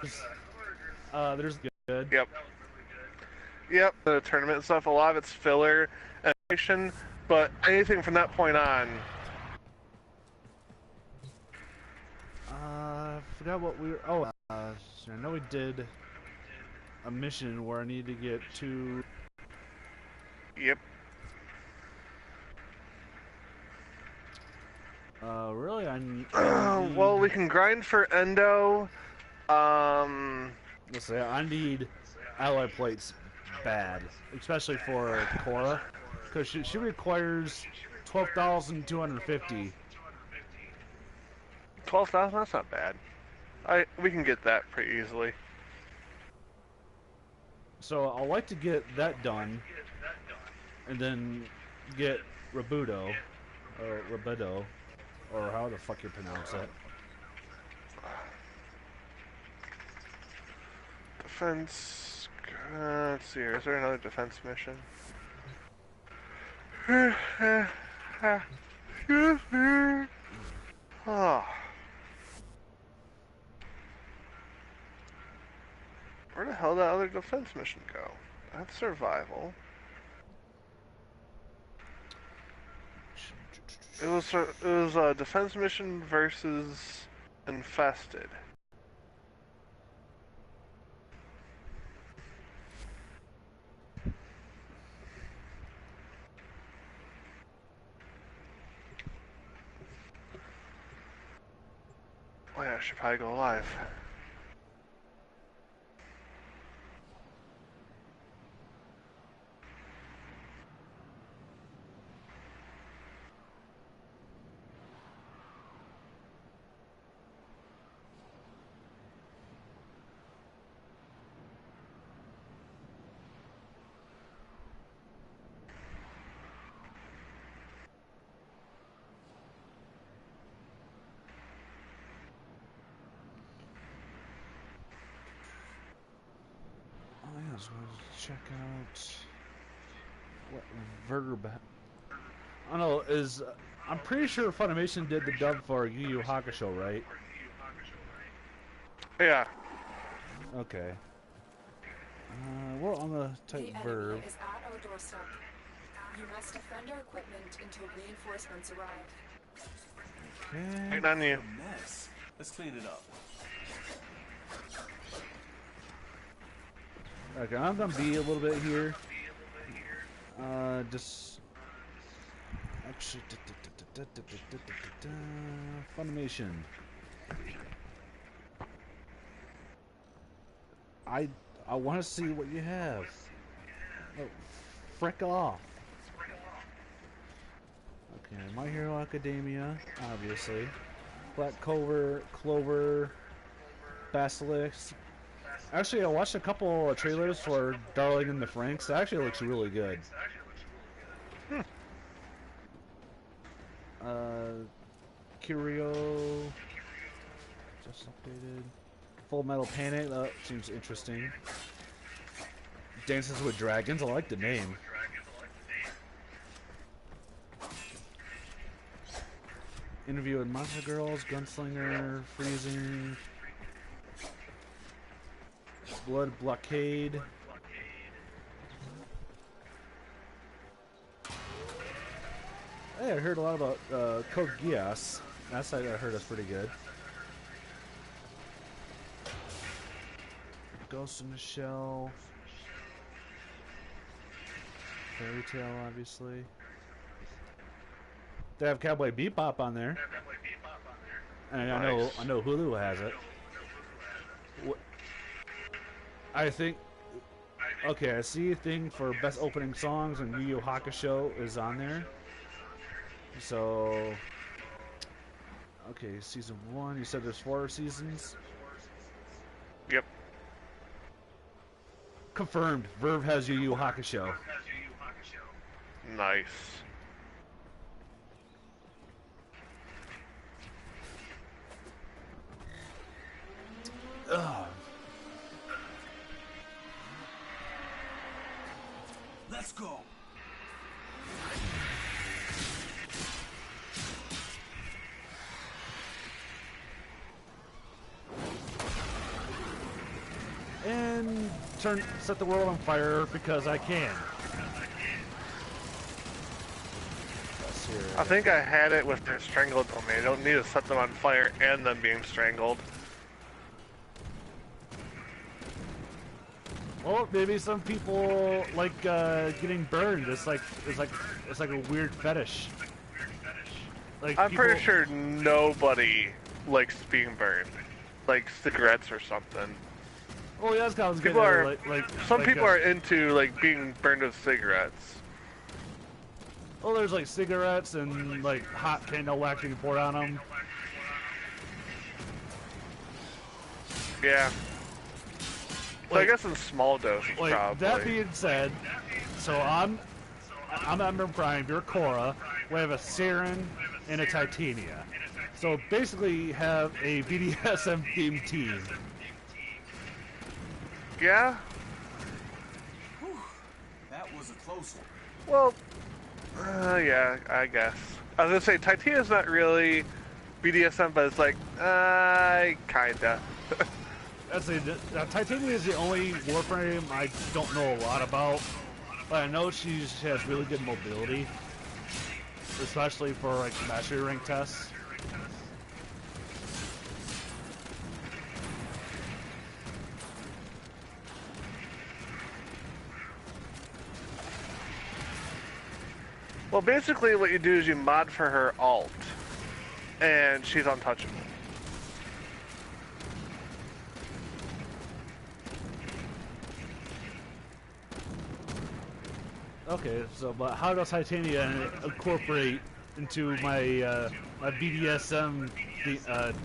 There's good. Yep. Yep, the tournament and stuff, a lot of it's filler animation, but anything from that point on. I forgot what we were. Oh, I know we did a mission where I need to get to. Yep. Really, I need... Well, we can grind for Endo. Let's say I need alloy plates bad, especially for Cora, because she requires 12,250. 12,000. That's not bad. We can get that pretty easily. So I'd like to get that done, and then get Rabudo, or Rabido, or how the fuck you pronounce it. Defense. Let's see here. Is there another defense mission? Excuse me. Oh. Where the hell did that other defense mission go? That's survival. It was a defense mission versus infested. Oh yeah, I should probably go live. I just want to check out what verb. I don't know. I'm pretty sure Funimation did the dub for Yu Yu Hakusho, right? Yeah. Okay. Well, I'm gonna type verb. Is at our doorstep. You must defend our equipment until reinforcements arrive. Okay. Waiting on you. Mess. Let's clean it up. Okay, I'm gonna be a little bit here. Just actually, Funimation. I want to see what you have. Oh, frick off. Okay, My Hero Academia, obviously. Black Clover, Basilisk. Actually, I watched a couple of trailers for Darling in the Franxx. It actually looks really good. Curio, just updated. Full Metal Panic, that seems interesting. Dances with Dragons, I like the name. Interview with Monster Girls, Gunslinger, Freezing, Blood Blockade. Hey, I heard a lot about Code Geass. That side I heard is pretty good. Ghost in the Shell. Fairy Tail, obviously. They have Cowboy Bebop on there. And Nice. I know Hulu has it. I think. Okay, I see a thing for best opening songs, and Yu Yu Hakusho is on there. So, okay, season 1. You said there's 4 seasons. Yep. Confirmed. Verve has Yu Yu Hakusho. Nice. Ugh. Let's go. and set the world on fire because I can. Here, I think I had it with their strangled domain. I don't need to set them on fire and them being strangled. Well, maybe some people like getting burned. It's like a weird fetish. Like I'm people... pretty sure nobody likes being burned, like cigarettes or something. Oh yeah, that's kind of People are some like, people are into like being burned with cigarettes. Oh, there's like cigarettes and like hot candle wax you can pour on them. Yeah. So Like, I guess in small doses, like, probably. that being said, so I'm Ember Prime, you're Korra. We have a Siren and a Titania. So basically, you have a BDSM themed team. Yeah. Whew. That was a close one. Well, yeah, I guess. I was gonna say Titania's not really BDSM, but it's like, kinda. That's Titania is the only Warframe I don't know a lot about, but I know she has really good mobility, especially for like mastery rank tests. Well, basically what you do is you mod for her alt, and she's untouchable. Okay, so but how does Titania incorporate into my my BDSM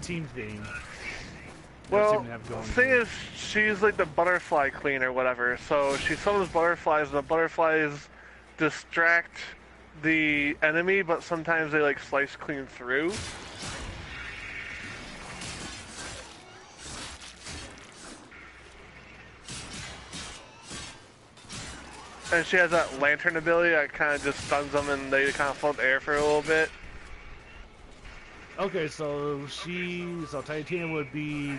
team thing? Well, the thing is, she's like the butterfly queen or whatever, so she summons butterflies, and the butterflies distract the enemy, but sometimes they like slice clean through. And she has that lantern ability that kind of just stuns them and they kind of float in the air for a little bit. Okay, so Titania would be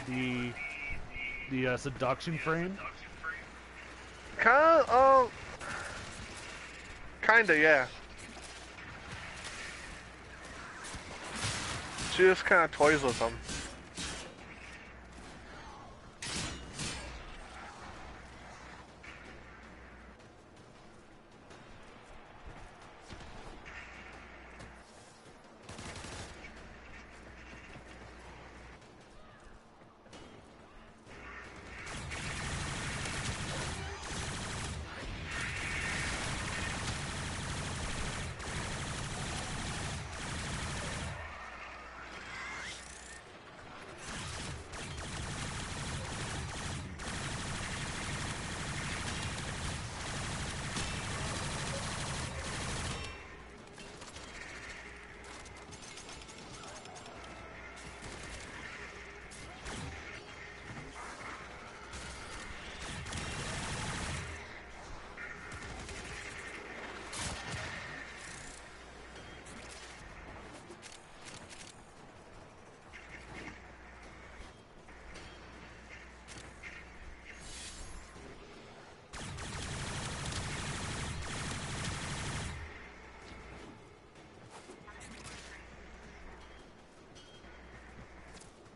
the seduction frame. Kinda, yeah. She just kind of toys with them.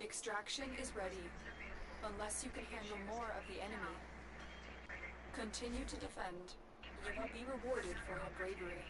Extraction is ready, unless you can handle more of the enemy. Continue to defend. You will be rewarded for your bravery.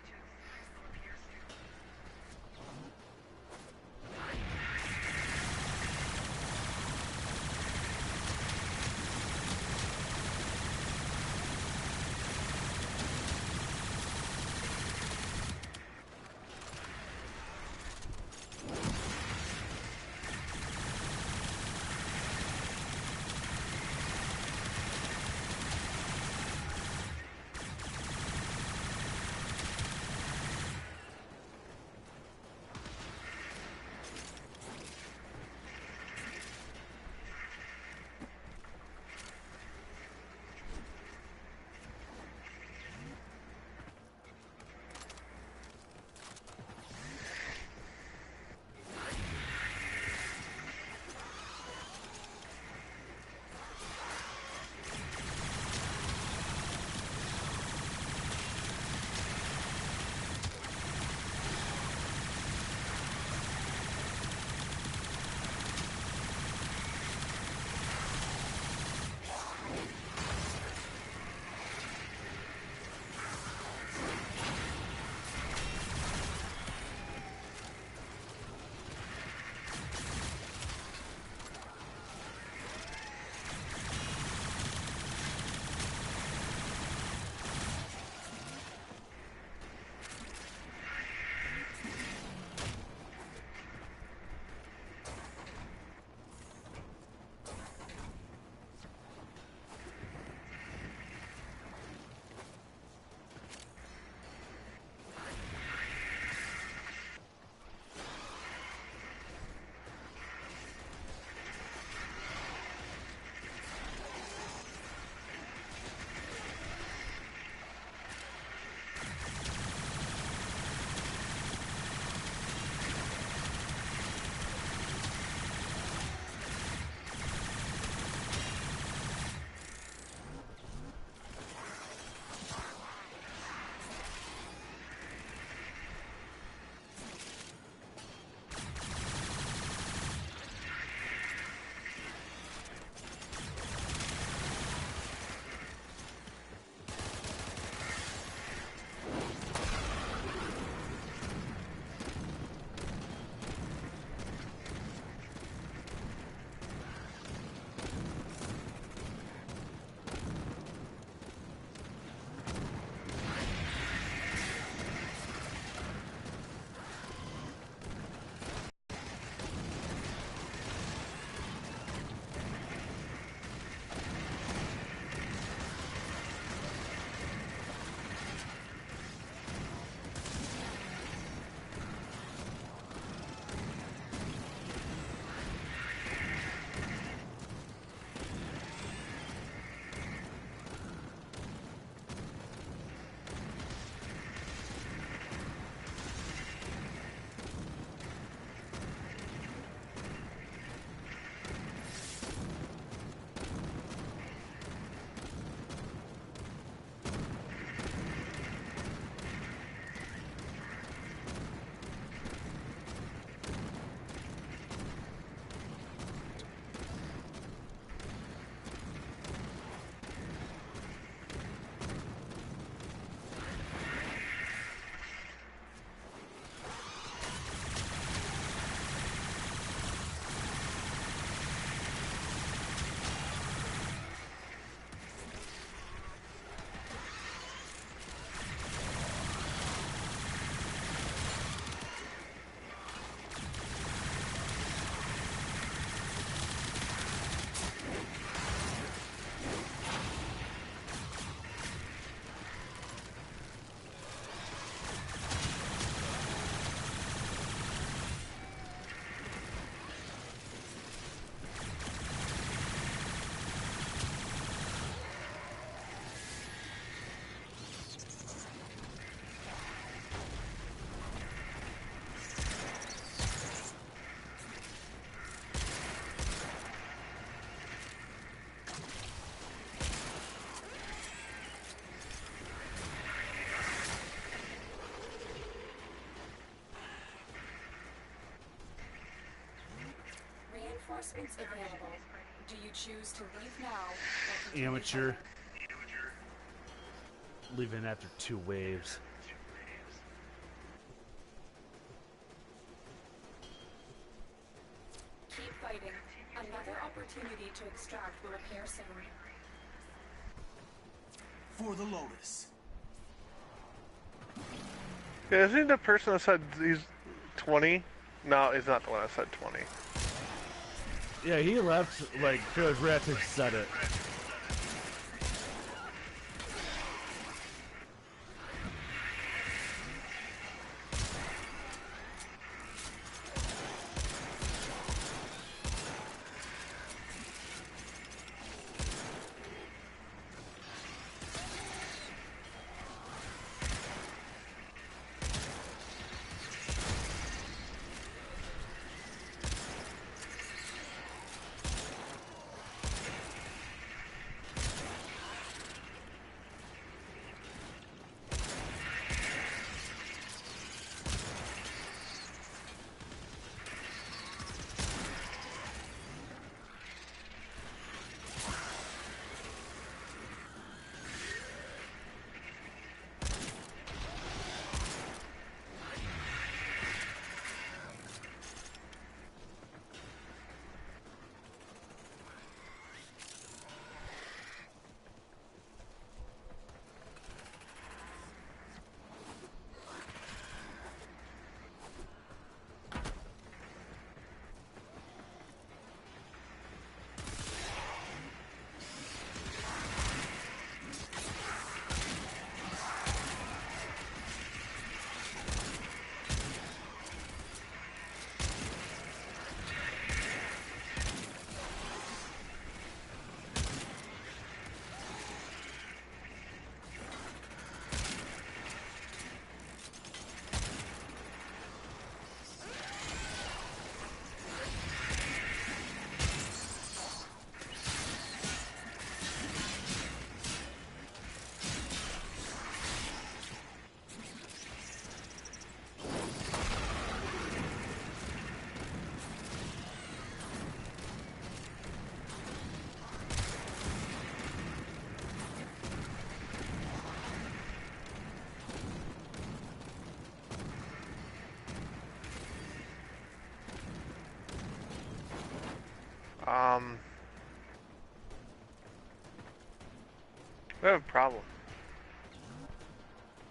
reinforcements available. Do you choose to leave now or continue Amateur. fighting? Leaving after 2 waves. Keep fighting. Another opportunity to extract will appear soon. For the Lotus. Yeah, isn't he the person that said he's 20? No, he's not the one that said 20. Yeah, he left like right after he said it. We have a problem.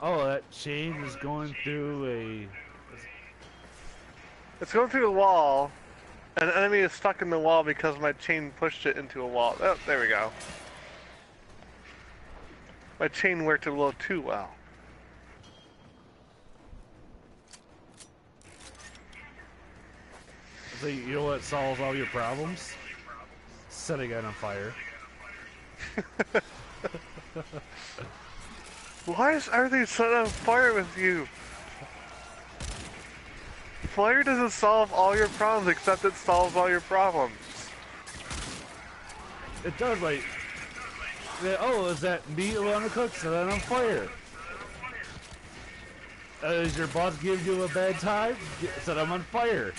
Oh, that chain is going through a... It's going through the wall. An enemy is stuck in the wall because my chain pushed it into a wall. Oh, there we go. My chain worked a little too well. So you know what solves all your problems? Setting it on fire. Why is everything set on fire with you? Fire doesn't solve all your problems, except it solves all your problems. It does, like... Oh, is that meat around the cook? Set it on fire. Is your boss giving you a bad time? Set them on fire.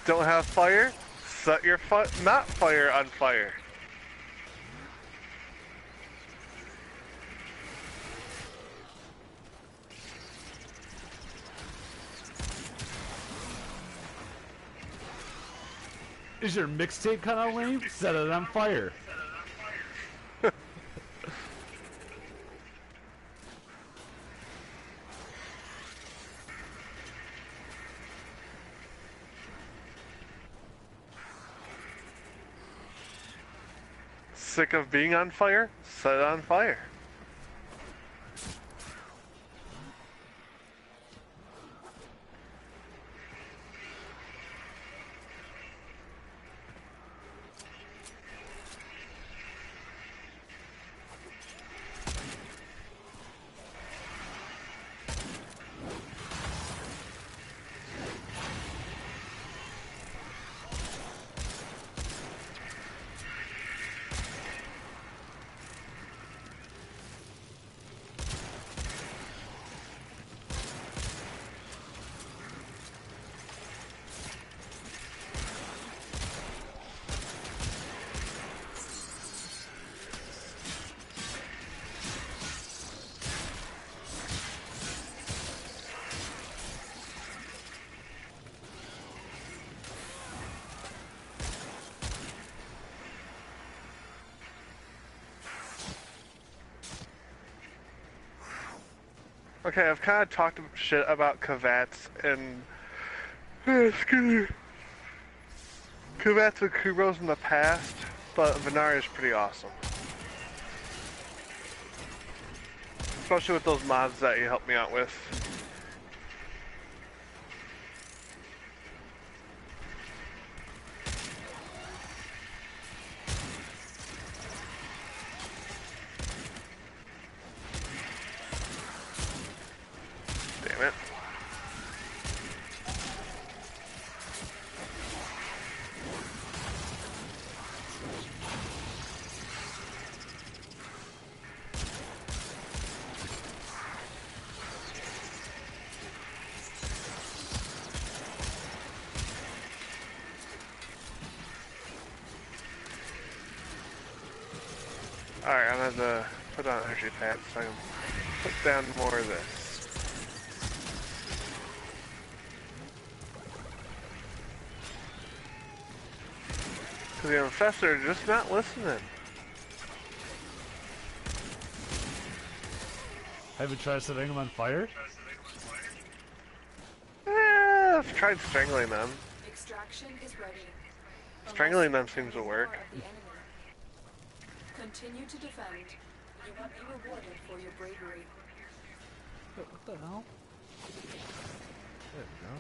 Don't have fire? Set your not fire on fire. Is your mixtape kind of lame? Set it on fire. Sick of being on fire? Set it on fire. Okay, I've kind of talked shit about Kavats and excuse me, Kavats and Kubros in the past, but Venari is pretty awesome. Especially with those mods that you helped me out with. Damn it. Alright, I'm gonna put on energy pads so I can put down more of this. Because the infestor are just not listening. Have you tried setting them on fire? I've tried strangling them. Extraction is ready. Strangling them seems to work. Continue to defend. You will be rewarded for your bravery. What the hell? There we go.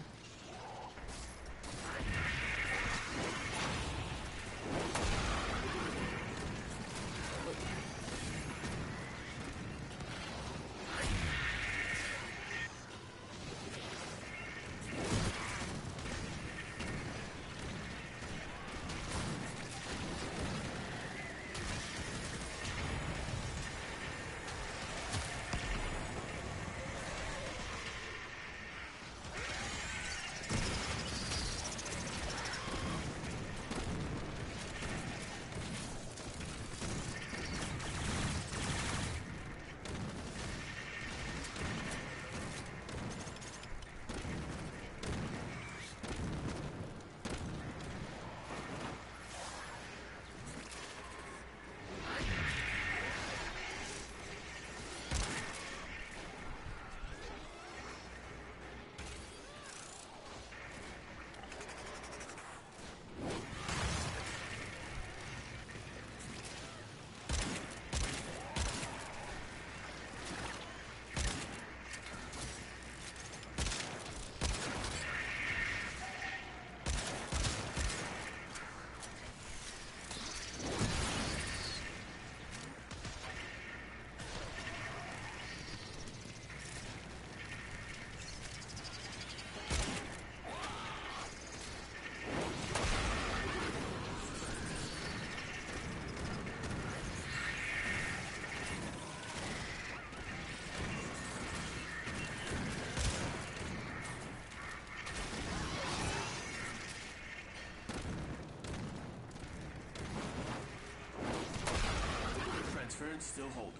Transference still holding.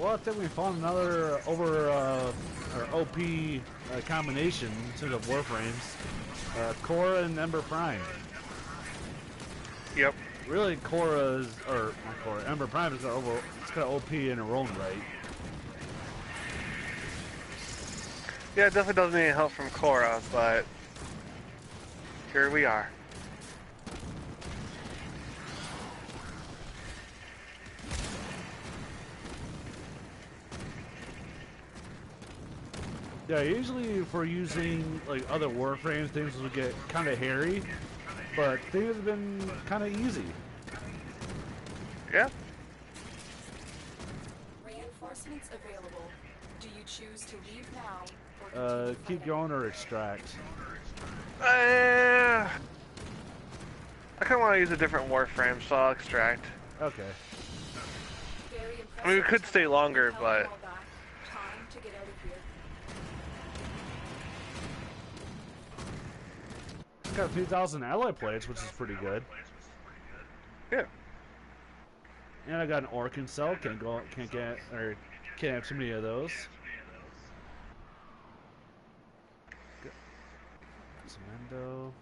Well, I think we found another or OP combination to the Warframes. Korra and Ember Prime. Yep. Really, Korra's, or not Korra, Ember Prime is it's kind of OP in her own right. Yeah, it definitely doesn't need help from Korra, but here we are. Yeah, usually if we're using like other Warframes, things will get kind of hairy, but things have been kind of easy. Yeah. Reinforcements available. Do you choose to leave now or Keep fighting? going or extract. I kind of want to use a different Warframe, so I'll extract. Okay. Very I mean, we could impressive. stay longer, Held but them all back. Time to get out of here. It's got 3,000 alloy plates, which is pretty good. yeah. And I got an Orkin cell. Can't have too many of those. Cemento.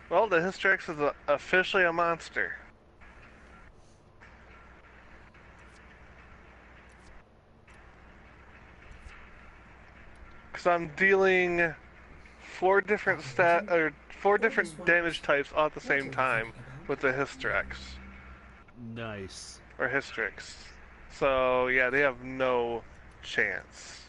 Well, the Hystrix is officially a monster. Because I'm dealing four different damage types all at the same time with the Hystrix. Nice. Or Hystrix. So, yeah, they have no chance.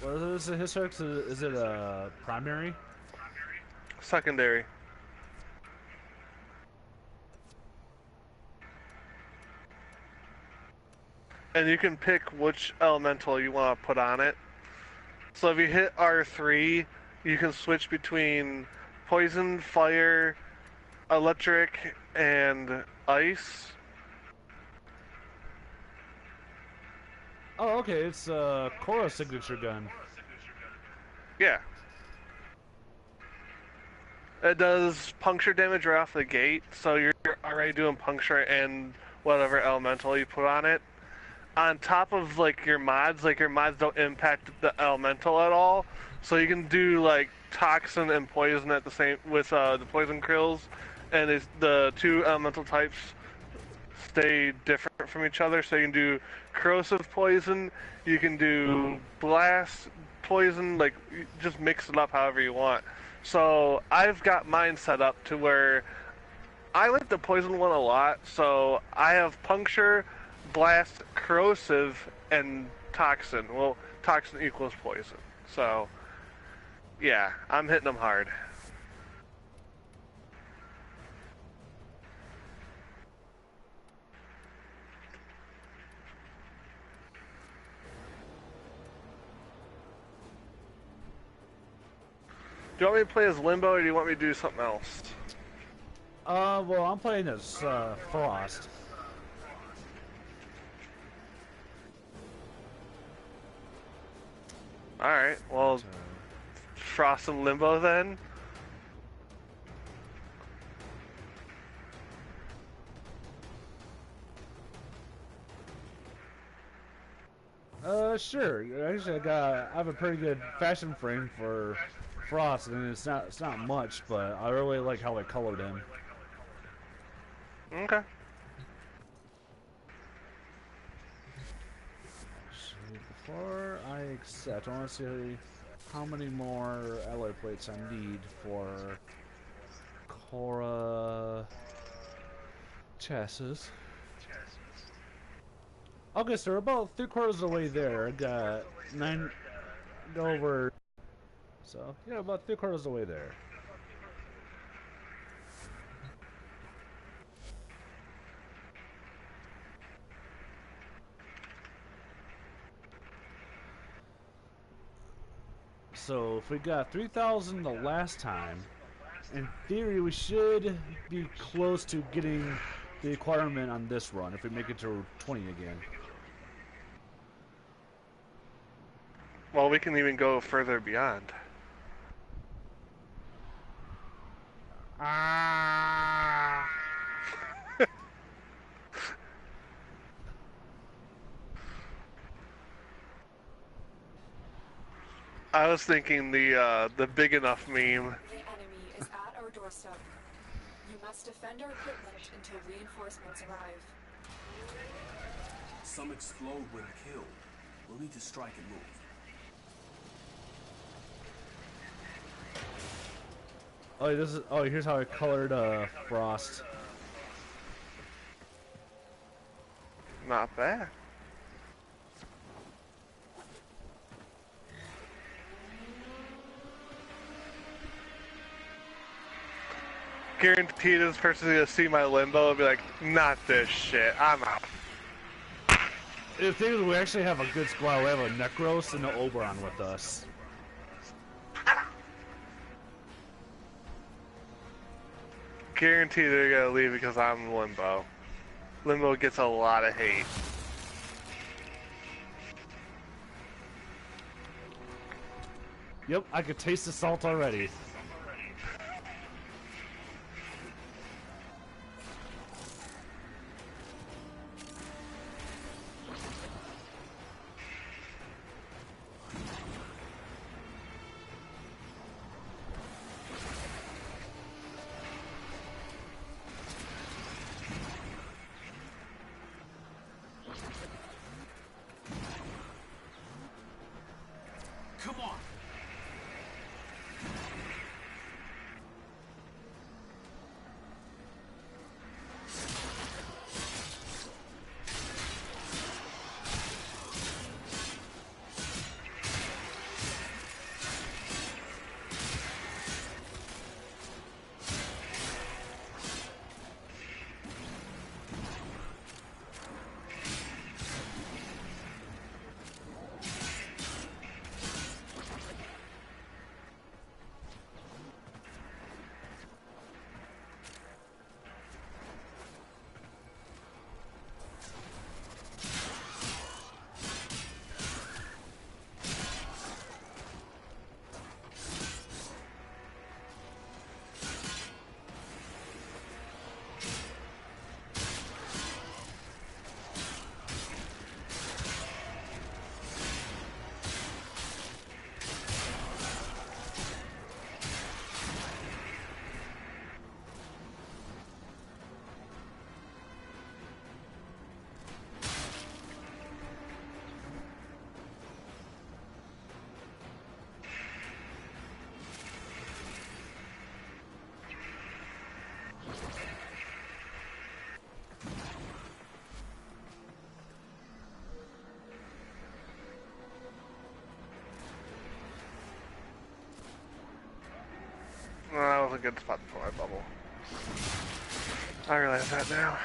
What is the Hystrix? Is it a primary? Secondary. And you can pick which elemental you want to put on it. So if you hit R3, you can switch between poison, fire, electric, and ice. Oh, okay. It's Korra's signature gun. Yeah. It does puncture damage right off the gate, so you're already doing puncture and whatever elemental you put on it. On top of like your mods don't impact the elemental at all, so you can do like toxin and poison at the same with the poison krills, and the two elemental types stay different from each other. So you can do corrosive poison, you can do blast poison, like just mix it up however you want. So I've got mine set up to where I like the poison one a lot, so I have puncture, blast, corrosive, and toxin. Well, toxin equals poison. So, yeah, I'm hitting them hard. Do you want me to play as Limbo, or do you want me to do something else? Well, I'm playing as Frost. Alright, well, Frost and Limbo then. Sure. Actually, I have a pretty good fashion frame for Frost, and it's not much, but I really like how I colored him. Okay. Before I accept, I want to see how many more alloy plates I need for Cora chassis. Okay, so we're about 3/4 of the way there. I got 9 go over. So, yeah, about 3/4 of the way there. So, if we got 3,000 the last time, in theory, we should be close to getting the requirement on this run if we make it to 20 again. Well, we can even go further beyond. Ah! I was thinking the big enough meme. The enemy is at our doorstep. You must defend our equipment until reinforcements arrive. Some explode when killed. We'll need to strike and move. Oh, here's how I colored Frost. Not bad. Guaranteed this person's gonna see my limbo and be like, not this shit, I'm out. The thing is, we actually have a good squad. We have a Necros and an Oberon with us. Guaranteed they're gonna leave because I'm limbo. Limbo gets a lot of hate. Yep, I could taste the salt already. Come on! Well, that was a good spot for my bubble. I realize that now.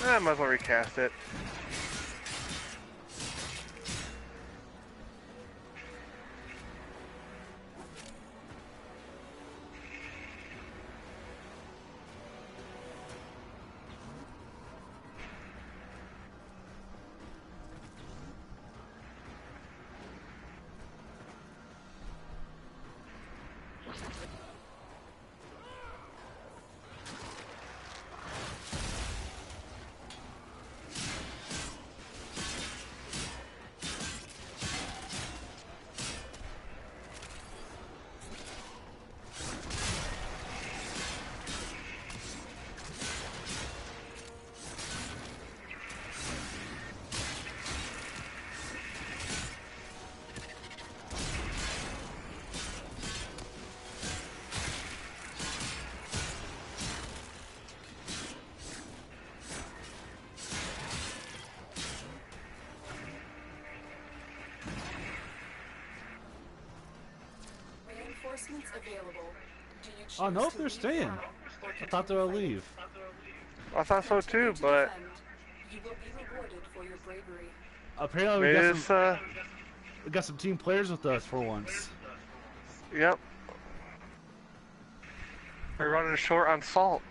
I might as well recast it. Reinforcements available. Do you choose Oh no, to they're leave staying. now or I thought they continue would fighting? leave. I thought so Continue too, to but defend. You will be rewarded for your bravery. Apparently, maybe it's we got some team players with us for once. yep. We're running short on salt.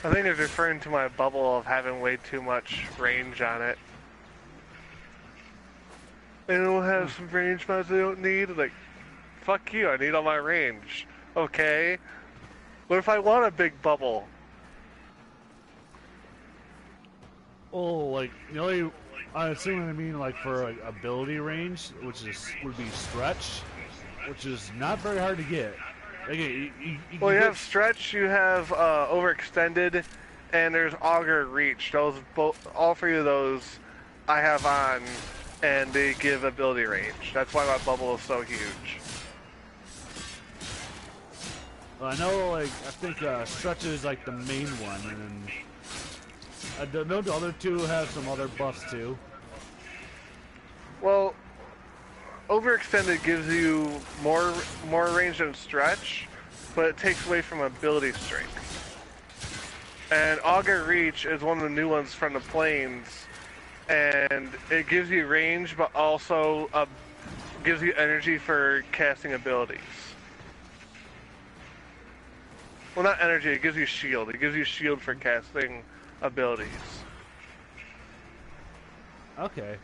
I think it's referring to my bubble of having way too much range on it. They don't have some range mods they don't need. Like, fuck you, I need all my range. Okay. What if I want a big bubble? Oh, like the only I assume what I mean like for like ability range, which would be stretch, which is not very hard to get. Okay, Well, you have stretch, you have overextended, and there's auger reach. Those all three of those, I have on, and they give ability range. That's why my bubble is so huge. I know, like I think stretch is like the main one, and then I don't know the other two have some other buffs too. Well, overextended gives you more range than stretch, but it takes away from ability strength. And auger reach is one of the new ones from the planes, and it gives you range, but also gives you energy for casting abilities. Well, not energy, it gives you shield. It gives you shield for casting abilities. Okay.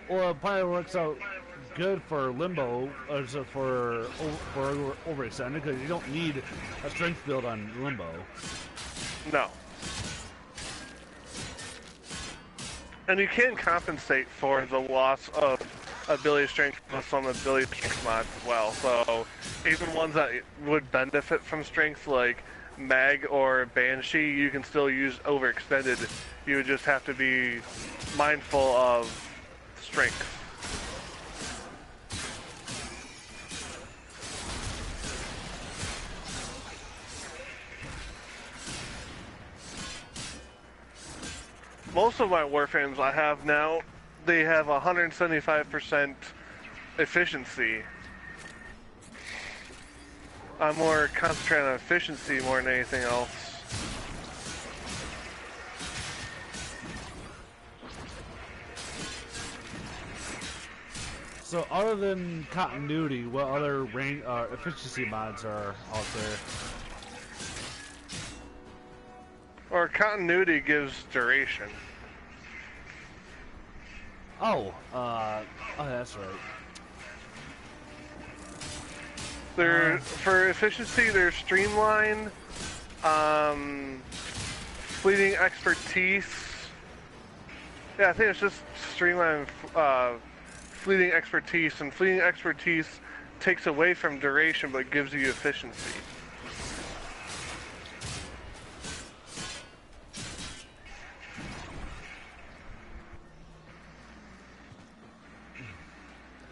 Well, it probably works out good for limbo, or so for overextended, because you don't need a strength build on limbo. No. And you can compensate for the loss of ability strength with some ability strength mods as well. So even ones that would benefit from strength, like Mag or Banshee, you can still use overextended. You would just have to be mindful of strength. Most of my Warframes I have now, they have 175% efficiency. I'm more concentrated on efficiency more than anything else. So other than continuity, what other efficiency mods are out there? Or continuity gives duration. Oh, that's right. For efficiency, there's streamline, fleeting expertise. Yeah, I think it's just streamline, fleeting expertise, and fleeting expertise takes away from duration but gives you efficiency.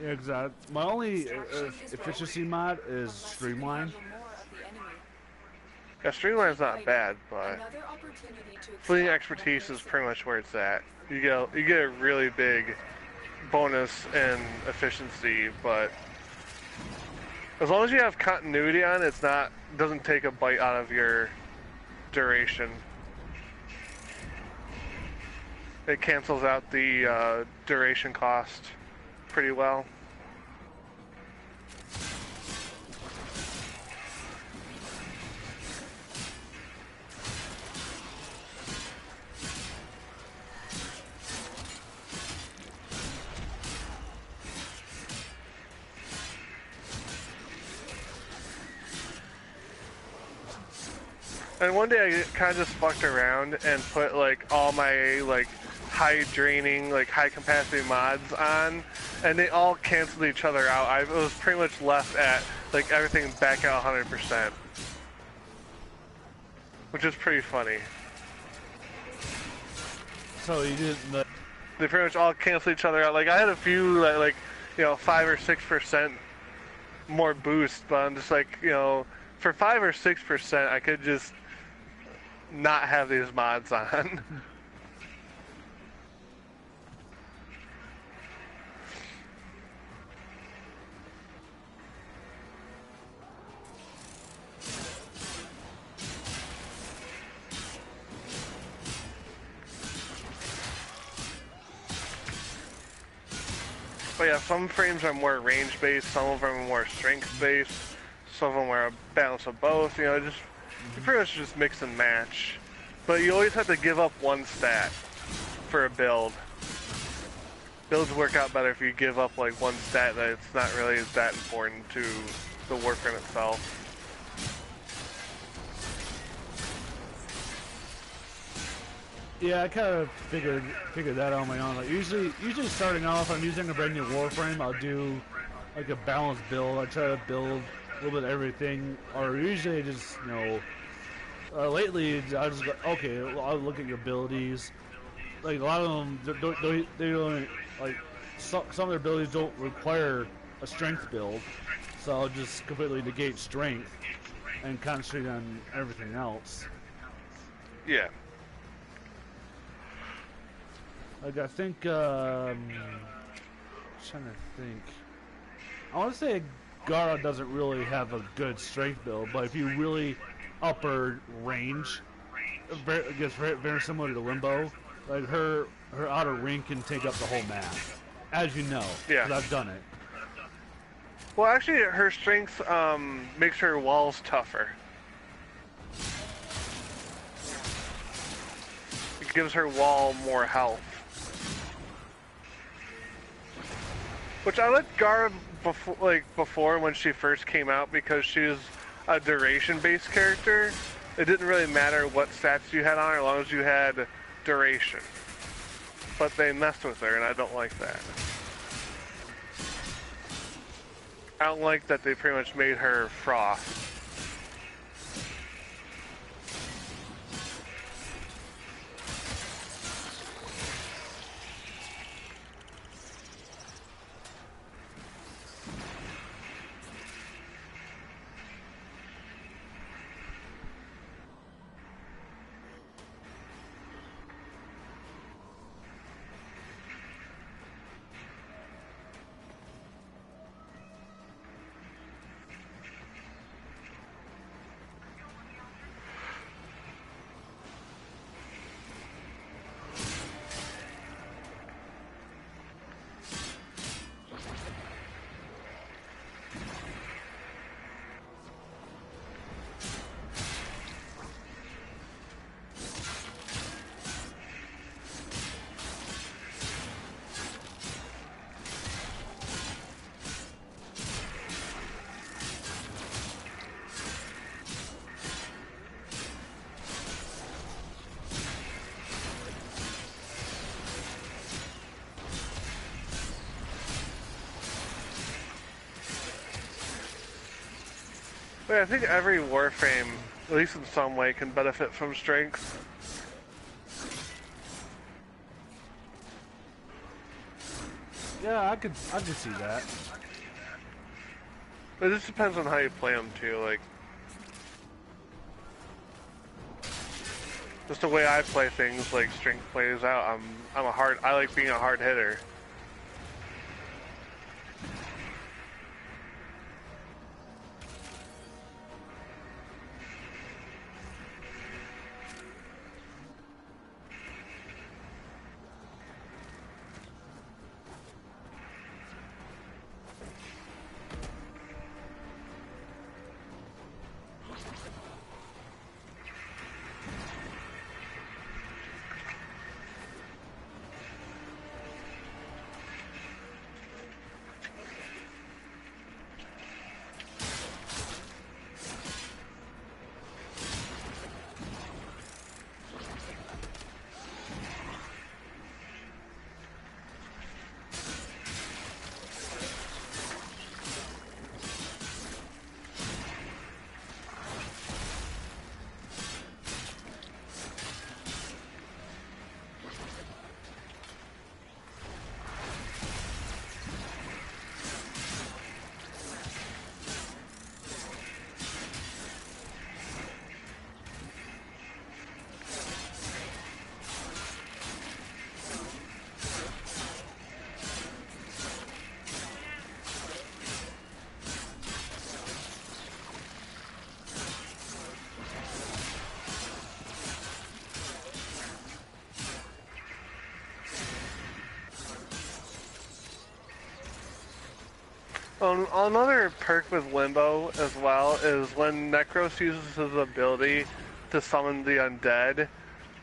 Exactly. My only efficiency mod is Streamline. Yeah, Streamline's not bad, but fleeting expertise is pretty much where it's at. You get a really big bonus in efficiency, but as long as you have continuity on, doesn't take a bite out of your duration. It cancels out the duration cost pretty well. And one day I kind of just fucked around and put like all my like high draining, like high capacity mods on, and they all canceled each other out. I was pretty much left at like everything back at 100%, which is pretty funny. So you didn't. They pretty much all canceled each other out. Like I had a few like 5 or 6% more boost, but I'm just like for 5 or 6% I could just not have these mods on. But yeah, some frames are more range based, some of them are more strength based, some of them are a balance of both, you pretty much just mix and match. But you always have to give up one stat for a build. Builds work out better if you give up like one stat that it's not really that important to the Warframe itself. Yeah, I kind of figured that out on my own. Like usually starting off, I'm using a brand new Warframe. I'll do like a balanced build. I try to build a little bit of everything, or usually just lately I just go, okay, I'll look at your abilities. Like a lot of them, they don't like some of their abilities don't require a strength build, so I'll just completely negate strength and concentrate on everything else. Yeah. Like I think, trying to think. I want to say Gara doesn't really have a good strength build, but if you really up her range, it gets very similar to Limbo. Like her outer ring can take up the whole map, as you know. Yeah. 'Cause I've done it. Well, actually, her strength makes her walls tougher. It gives her wall more health. Which I liked Gara before when she first came out because she was a duration-based character. It didn't really matter what stats you had on her as long as you had duration. But they messed with her, and I don't like that. I don't like that they pretty much made her frost. But I think every Warframe, at least in some way, can benefit from strength. Yeah, I could see that. It just depends on how you play them too. Like, just the way I play things, like strength plays out. I like being a hard hitter. Another perk with Limbo as well is when Necros uses his ability to summon the undead,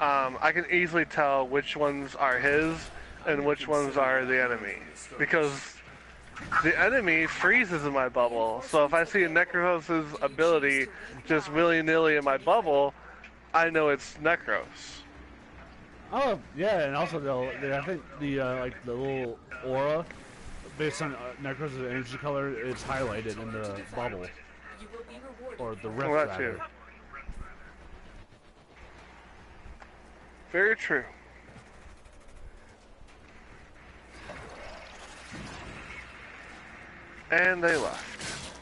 I can easily tell which ones are his and which ones are the enemy. Because the enemy freezes in my bubble, so if I see a Necros' ability just willy-nilly in my bubble, I know it's Necros. Oh yeah, and also I think the like the little aura based on Necros' energy color, it's highlighted in the bubble or the rift Well, that rather. too. Very true. And they left.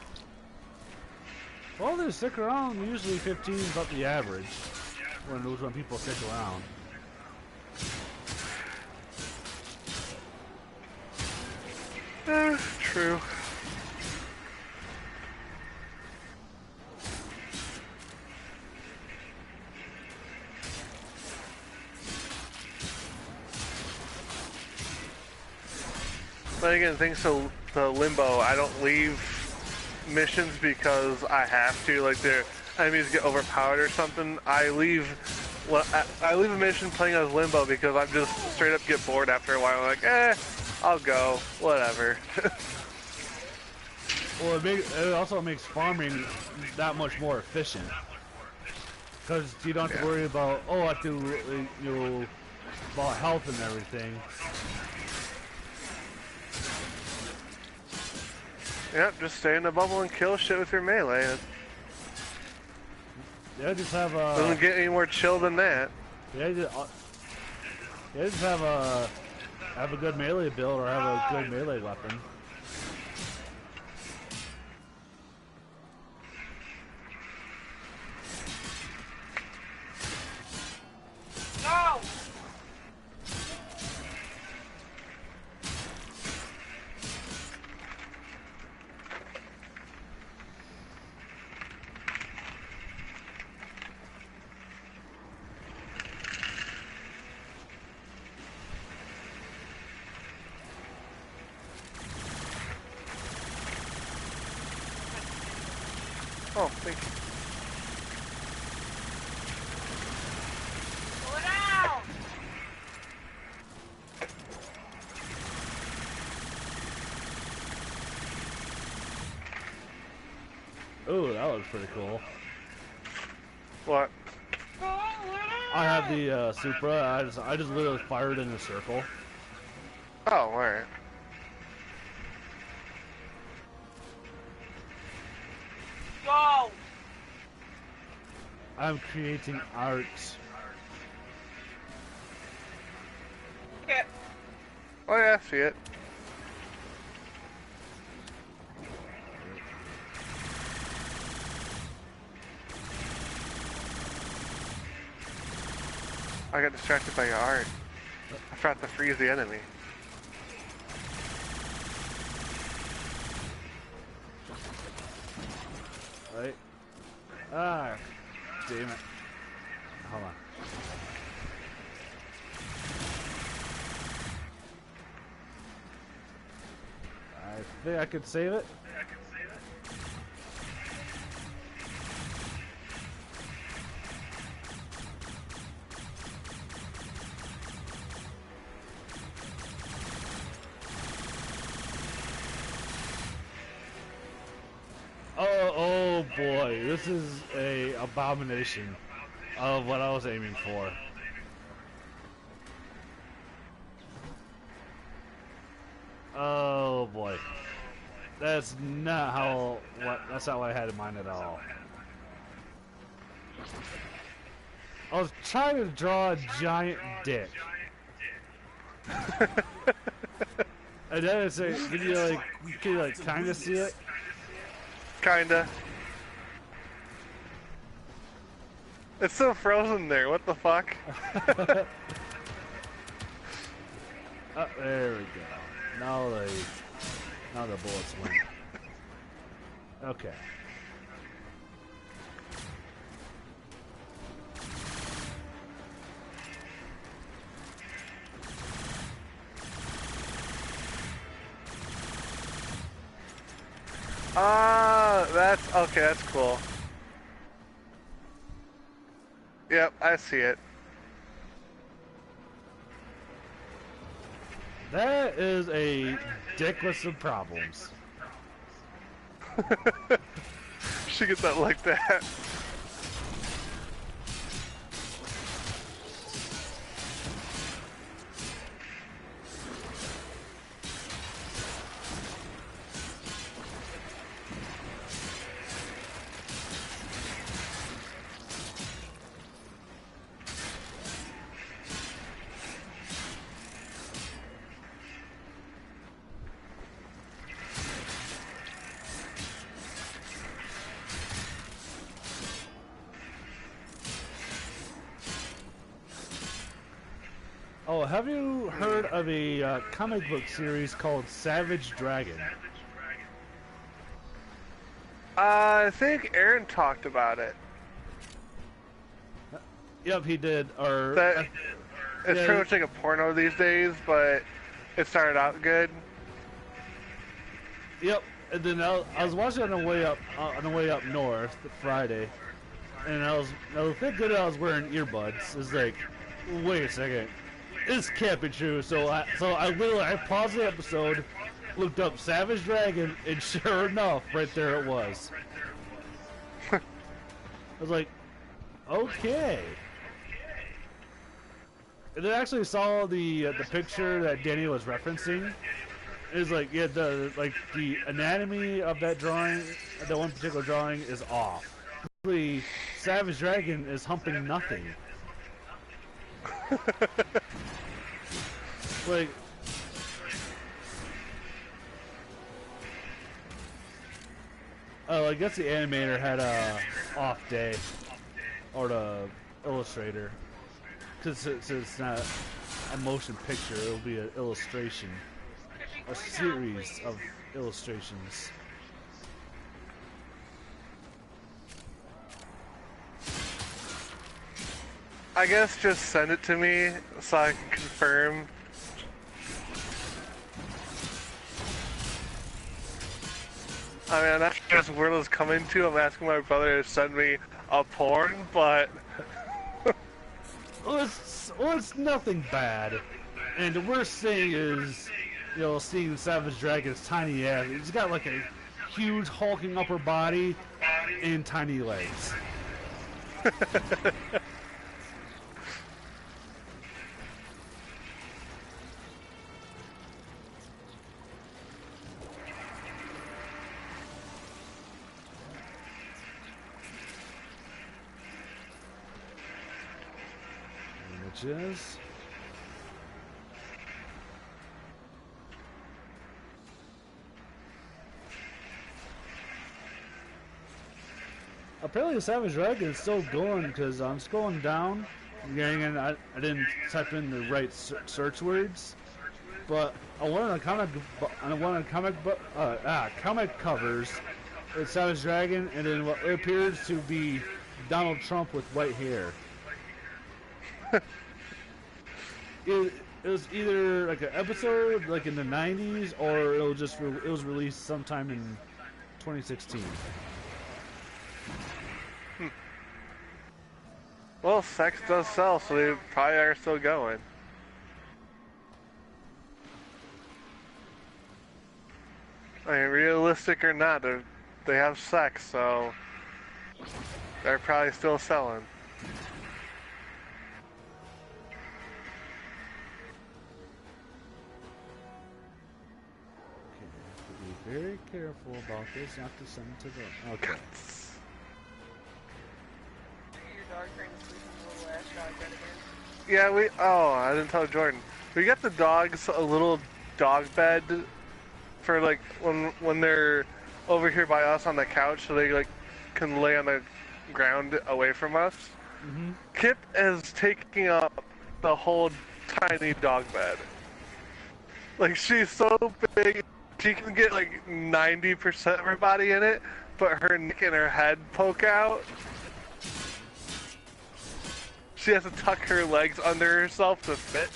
Well, they stick around. Usually 15 is about the average when people stick around. True. But again, thanks to the Limbo, I don't leave missions because I have to. Like, their enemies get overpowered or something. I leave a mission playing as Limbo because I'm just straight up get bored after a while. I'm like, I'll go, whatever. Well, it also makes farming that much more efficient because you don't have to worry about I have to about health and everything. Yep, just stay in the bubble and kill shit with your melee. Yeah, just have doesn't get any more chill than that. Yeah, just have a good melee build or have a good melee weapon. No! Oh, thank you. Pull it out! Ooh, that was pretty cool. What? I have the Supra. I just literally fired in a circle. Oh, alright. Go! I'm creating arts. Okay. Oh yeah, I see it. I got distracted by your art. I forgot to freeze the enemy. Right. Ah, damn it. Hold on. I think I could save it. Oh boy, this is a abomination of what I was aiming for. Oh boy, that's not that's not what I had in mind at all. I was trying to draw a giant dick. And then it's like, can you like kind of see it? Kinda. It's still frozen there, what the fuck? There we go. Now the bullets went. Okay. That's okay, that's cool. Yep, I see it. That is a dick with some problems. She gets that like that. Oh, have you heard of a comic book series called Savage Dragon? I think Aaron talked about it. Yep, he did. Or That it's pretty much like a porno these days, but it started out good. Yep, and then I was watching on the way up north Friday, and I was thank good I was wearing earbuds. It's like, wait a second, this can't be true. So I paused the episode, looked up Savage Dragon, and sure enough, right there it was. I was like, okay. And then I actually saw the picture that Danny was referencing. It's like, yeah, the anatomy of that drawing, that one particular drawing, is off. The Savage Dragon is humping nothing. Like, oh, I guess the animator had a off day, or the illustrator, because it's not a motion picture; it'll be an illustration, a series of illustrations. I guess just send it to me so I can confirm. I mean, that's just where it's coming to. I'm asking my brother to send me a porn, but Well, it's nothing bad, and the worst thing is, seeing Savage Dragon's tiny ass. He's got like a huge hulking upper body and tiny legs. Images. Apparently the Savage Dragon is still going, because I'm scrolling down Again, I didn't type in the right search words, but on one of the comic covers, it Savage Dragon, and then what appears to be Donald Trump with white hair. it was either like an episode like in the 90s, or it was released sometime in 2016. Well, sex does sell, so they probably are still going. I mean, realistic or not, they have sex, so they're probably still selling. Be very careful about this, not to send it to them. Okay. Your dog trying to sleep in the little ash dog bed again. Yeah, I didn't tell Jordan. We got the dogs a little dog bed for like when they're over here by us on the couch, so they like can lay on the ground away from us. Mm-hmm. Kip is taking up the whole tiny dog bed. Like, she's so big, she can get like 90% of her body in it, but her neck and her head poke out. She has to tuck her legs under herself to fit.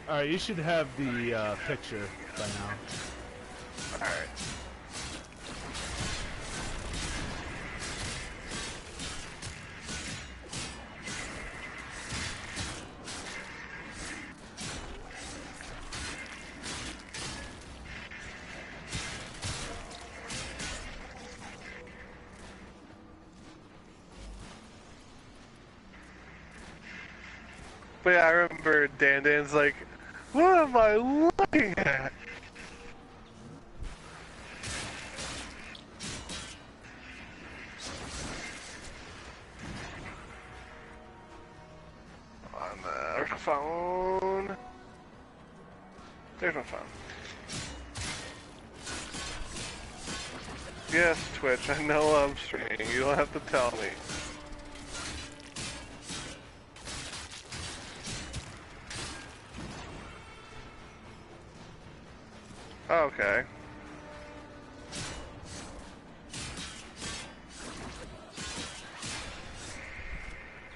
Alright, you should have the picture by now. Alright. But yeah, I remember Dan's like, what am I looking at? On the phone. There's my phone. Yes, Twitch, I know I'm streaming. You don't have to tell me. Okay.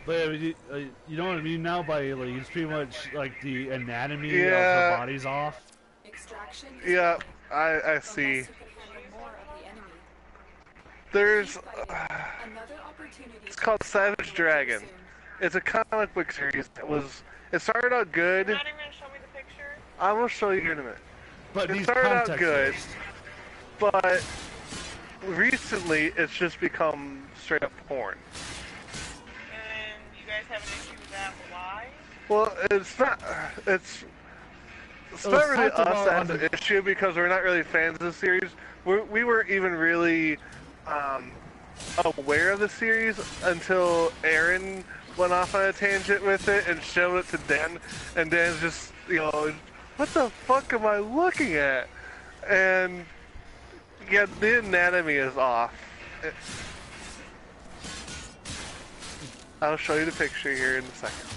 But you know what I mean now by like it's pretty much like the anatomy of Yeah. her body's off. Extraction is Yeah, ready, I see. unless you can handle more of the enemy. There's Another opportunity it's to called extract Savage will Dragon. come soon. It's a comic book series that it started out good. You're not even gonna show me the picture? I will show you here in a minute. But It these started out context good. first. But recently it's just become straight up porn. And you guys have an issue with that? Why? Well, it's not was not really talked about us on as an the- issue because we're not really fans of the series. We weren't even really aware of the series until Aaron went off on a tangent with it and showed it to Dan, and Dan's just, you know, what the fuck am I looking at? And yeah, the anatomy is off. I'll show you the picture here in a second.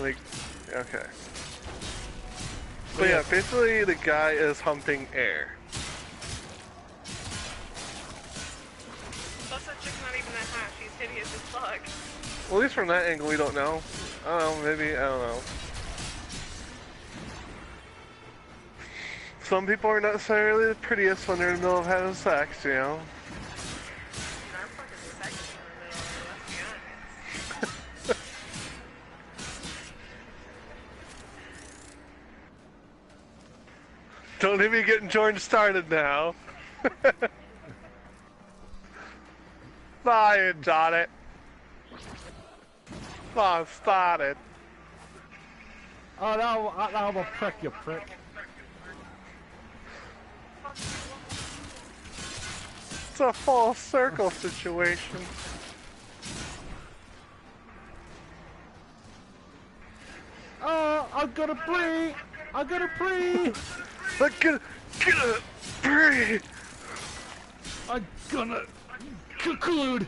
Like, okay. But yeah, basically the guy is humping air. Plus that chick's not even that hot. She's hideous as fuck. Well, at least from that angle we don't know. I don't know, maybe, I don't know. Some people are not necessarily the prettiest when they're in the middle of having sex, you know? I'm fucking sexy in the middle of it, let's be honest. Don't let me getting Jordan started now. Bye, got it. Oh, started. Oh, now I'm a prick, you prick. It's a full circle situation. Oh, I'm gonna breathe. Look, get breathe. I'm gonna conclude.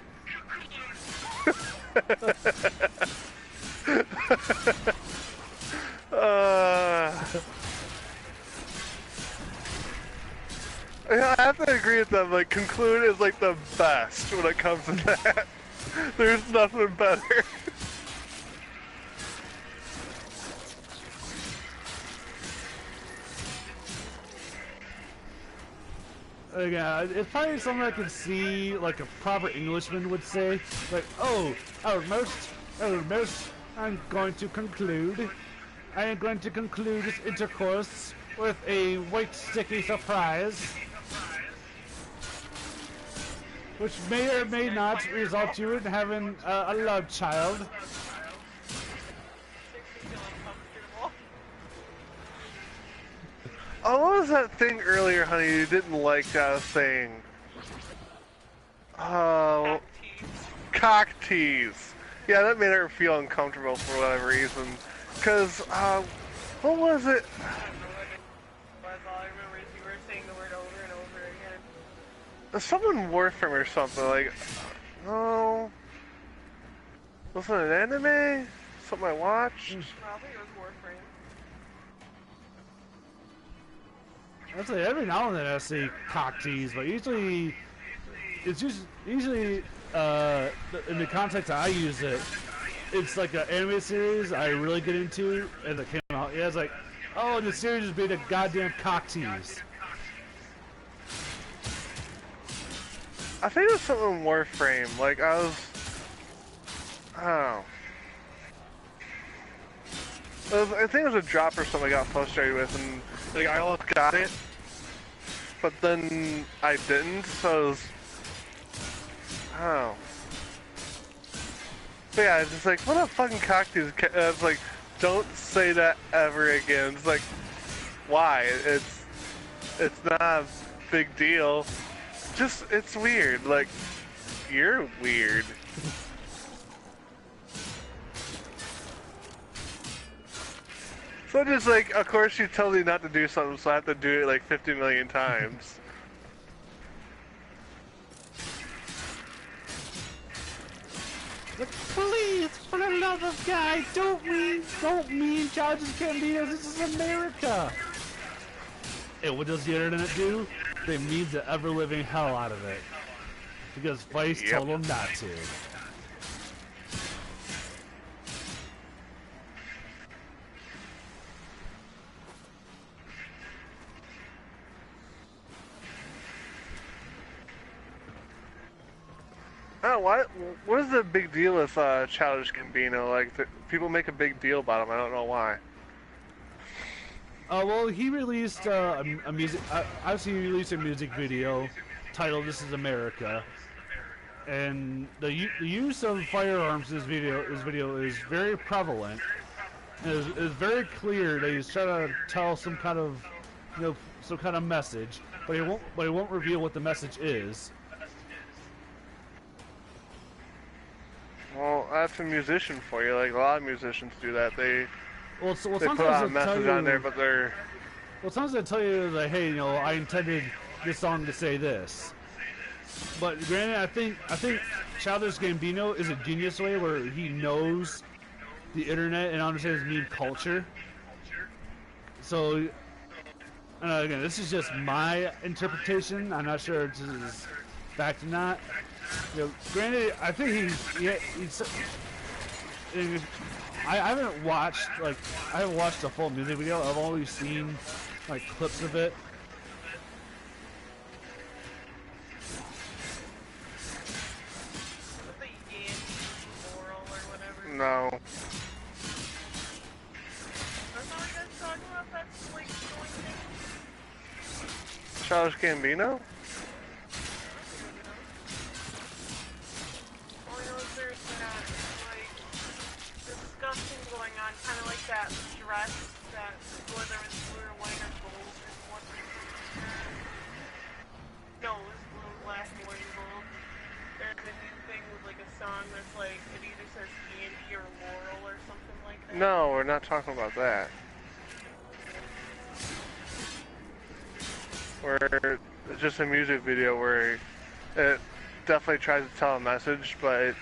I have to agree with them. Like, conclude is like the best when it comes to that. There's nothing better. Yeah, it's probably something I can see, like a proper Englishman would say. Like, oh, most, I'm going to conclude. I am going to conclude this intercourse with a white sticky surprise, which may or may not result you in having a love child. Makes me feel uncomfortable. Oh, what was that thing earlier, honey, you didn't like that I was saying? Oh, cock tease. Yeah, that made her feel uncomfortable for whatever reason. Cause, what was it? I don't know what it was. All I remember is you were saying the word over and over again. Someone Warframe or something, like, no. Was it an anime? Something I watched? Probably it was Warframe. I'd say every now and then I see cock tease, but usually it's usually in the context I use it, it's like an anime series I really get into as it came out. Yeah, it's like, oh, the series is being a goddamn cock tease. I think it was something Warframe. Like, I don't know. I think it was a drop or something I got frustrated with, and like I almost got it, but then I didn't, so it was, I don't know. But yeah, it's just like, what a fucking cocktail. It's like, don't say that ever again. It's like, why? It's not a big deal. Just, it's weird. Like, you're weird. So just like, of course she tells me not to do something, so I have to do it like 50 million times. Like, please, for the love of God, don't mean Childish Gambino. This is America. And what does the internet do? They mean the ever-living hell out of it. Because Vice told them not to. Oh, what is the big deal with Childish Gambino? Like, people make a big deal about him. I don't know why. Well, he released a music. Obviously, he released a music video titled "This Is America," and the use of firearms in his video is very prevalent. And it's very clear that he's trying to tell some kind of, some kind of message, but he won't reveal what the message is. Well, that's a musician for you. Like, a lot of musicians do that. They put sometimes out a message on there, but they're... Well, sometimes they tell you, like, hey, I intended this song to say this. But granted, I think Childish Gambino is a genius way where he knows the internet and understands meme culture. So, again, this is just my interpretation. I'm not sure if this is fact or not. Granted, I think I haven't watched the full music video. I've only seen like clips of it. No. Childish Gambino? Kind of like that dress that whether it's blue or white or gold is one. No, it was blue, black, and white and gold. There's a new thing with like a song that's like it either says Andy or Laurel or something like that. No, we're not talking about that. Where it's just a music video where It definitely tries to tell a message, but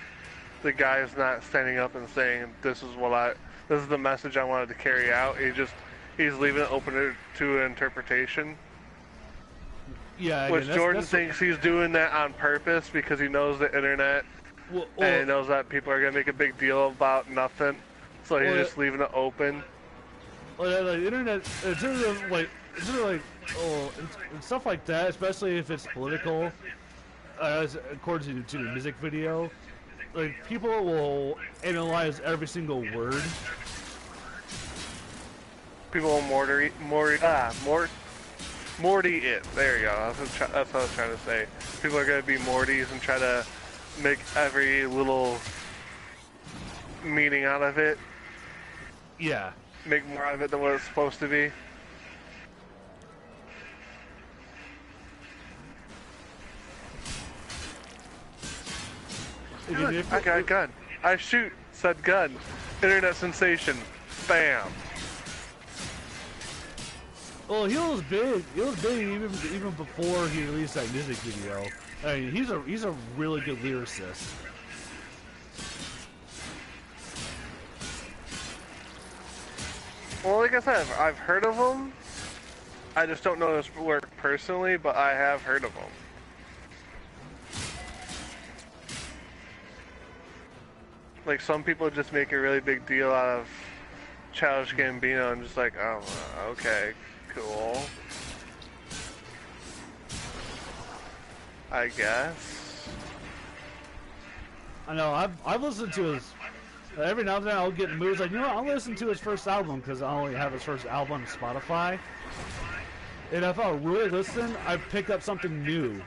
the guy is not standing up and saying, this is the message I wanted to carry out. He's leaving it open to interpretation. Yeah, Which again, Jordan thinks he's doing that on purpose because he knows the internet and he knows that people are going to make a big deal about nothing. So he's just leaving it open. Well, the internet, in terms of like, and stuff like that, especially if it's political, according to the music video, like people will analyze every single word. People will Morty it. There you go. That's what I was trying to say. People are going to be Mortys and try to make every little meaning out of it. Yeah. Make more of it than what it's supposed to be. I got a gun. I shoot, said gun. Internet sensation. Bam. Well, he was big. He was big even before he released that music video. I mean, he's a really good lyricist. Well, like I said, I've heard of him. I just don't know his work personally, but I have heard of him. Like, some people just make a really big deal out of Childish Gambino and just like, oh, okay, cool. I guess. I know, I've listened to his... Every now and then I'll get in moods like, you know what, I'll listen to his first album because I only have his first album on Spotify. And if I really listen, I pick up something new.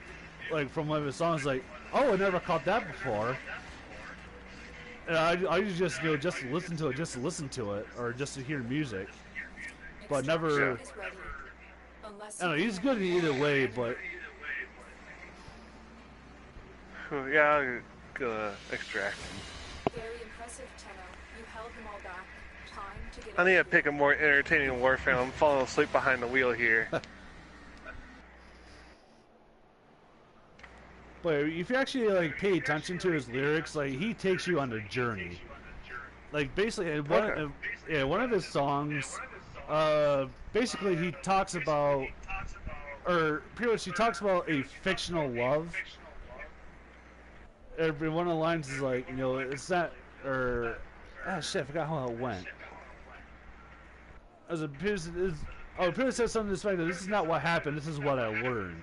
Like, from one of his songs, like, oh, I never caught that before. And I just, just listen to it, or just to hear music. But never... I don't know, he's good in either way, but... Yeah, I'm gonna extract him. Very impressive, Tenno. You held them all back. Time to get I need to pick a more entertaining Warframe. I'm falling asleep behind the wheel here. But if you actually like pay attention to his lyrics, like he takes you on a journey. Like basically, one of his songs, basically he talks about, or pretty much he talks about a fictional love. Every one of the lines is like, it's not, or shit, I forgot how it went. As a Peter says something to this fact that this is not what happened, this is what I learned.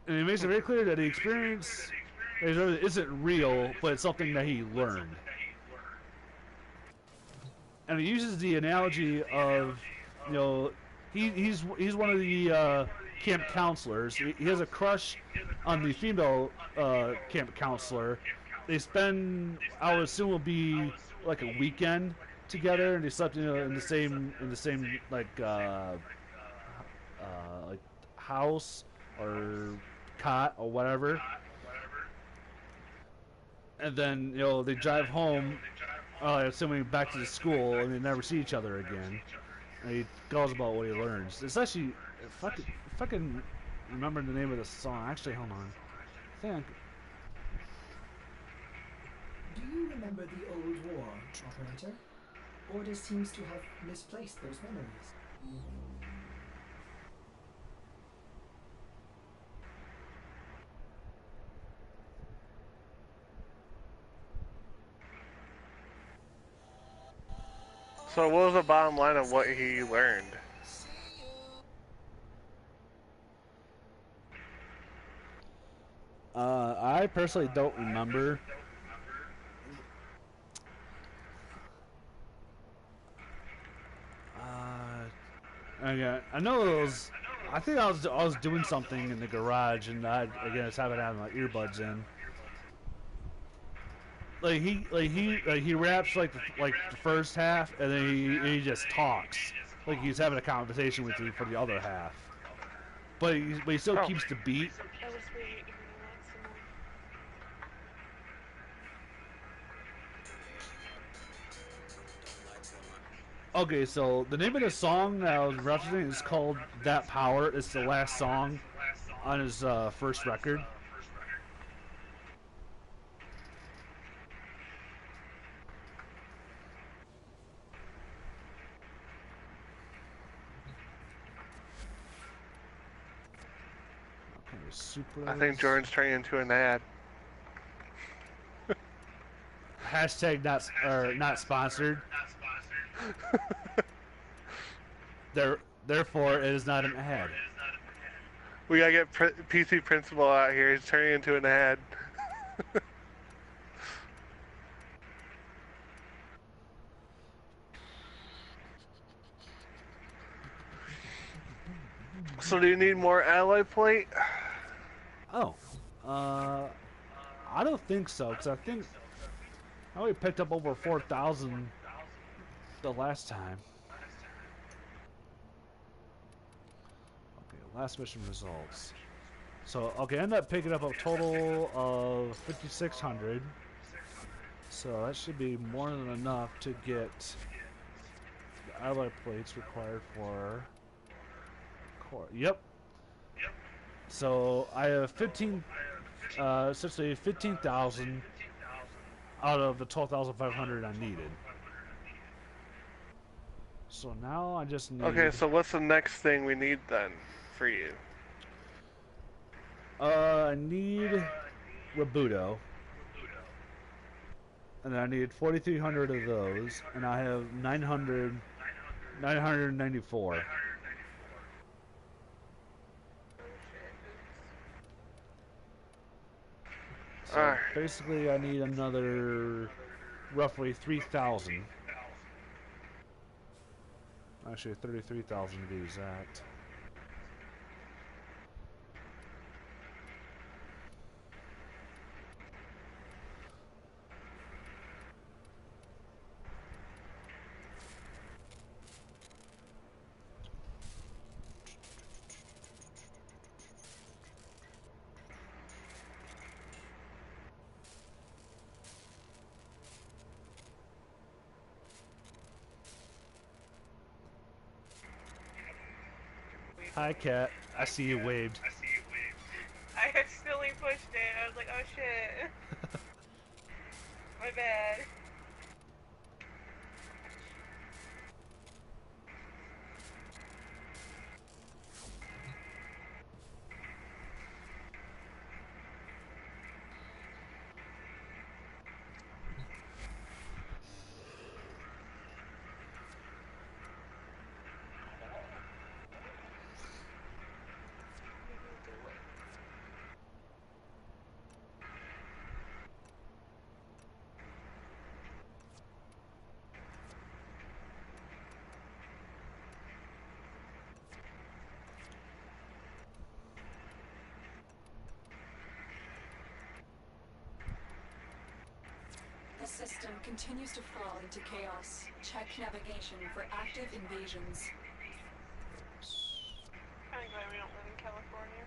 And he makes it very clear that the experience isn't real, but it's something that he learned. And he uses the analogy of, he's one of the camp counselors. He has a crush on the female camp counselor. They spend, I would assume, will be like a weekend together, and they slept in the same like house or cot or whatever. And then they drive home, assuming back to the school, and they never see each other again. And he goes about what he learns. It's actually fucking remember the name of the song. Actually, hold on. I think. Do you remember the old war, operator? Order seems to have misplaced those memories. So what was the bottom line of what he learned? I personally don't remember. Again, I know it was. I think I was doing something in the garage, and I just having to have my earbuds in. He raps like the first half, and then he just talks like he's having a conversation with you for the other half. But he still keeps the beat. Okay, so the name of the song that I was referencing is called "That Power." It's the last song on his first record. Okay, super. I think Jordan's turning into an ad. Hashtag not sponsored. Therefore, it is not an ad. We gotta get PC Principal out here. He's turning into an ad. So do you need more alloy plate? Oh, I don't think so, because I think I only picked up over 4,000 the last time. Okay, last mission results. So, okay, I ended up picking up a total of 5,600. So that should be more than enough to get the alloy plates required for core. Yep. So I have essentially 15,000 out of the 12,500 I needed. So now I just need... Okay, so what's the next thing we need then for you? I need Rabuto. And I need 4,300 of those, and I have 994. So basically I need another roughly 3,000. Actually 33,000 to be exact. Hi, Cat. I see you waved. I accidentally pushed it. I was like, oh shit. My bad. The system continues to fall into chaos. Check navigation for active invasions. I'm glad we don't live in California.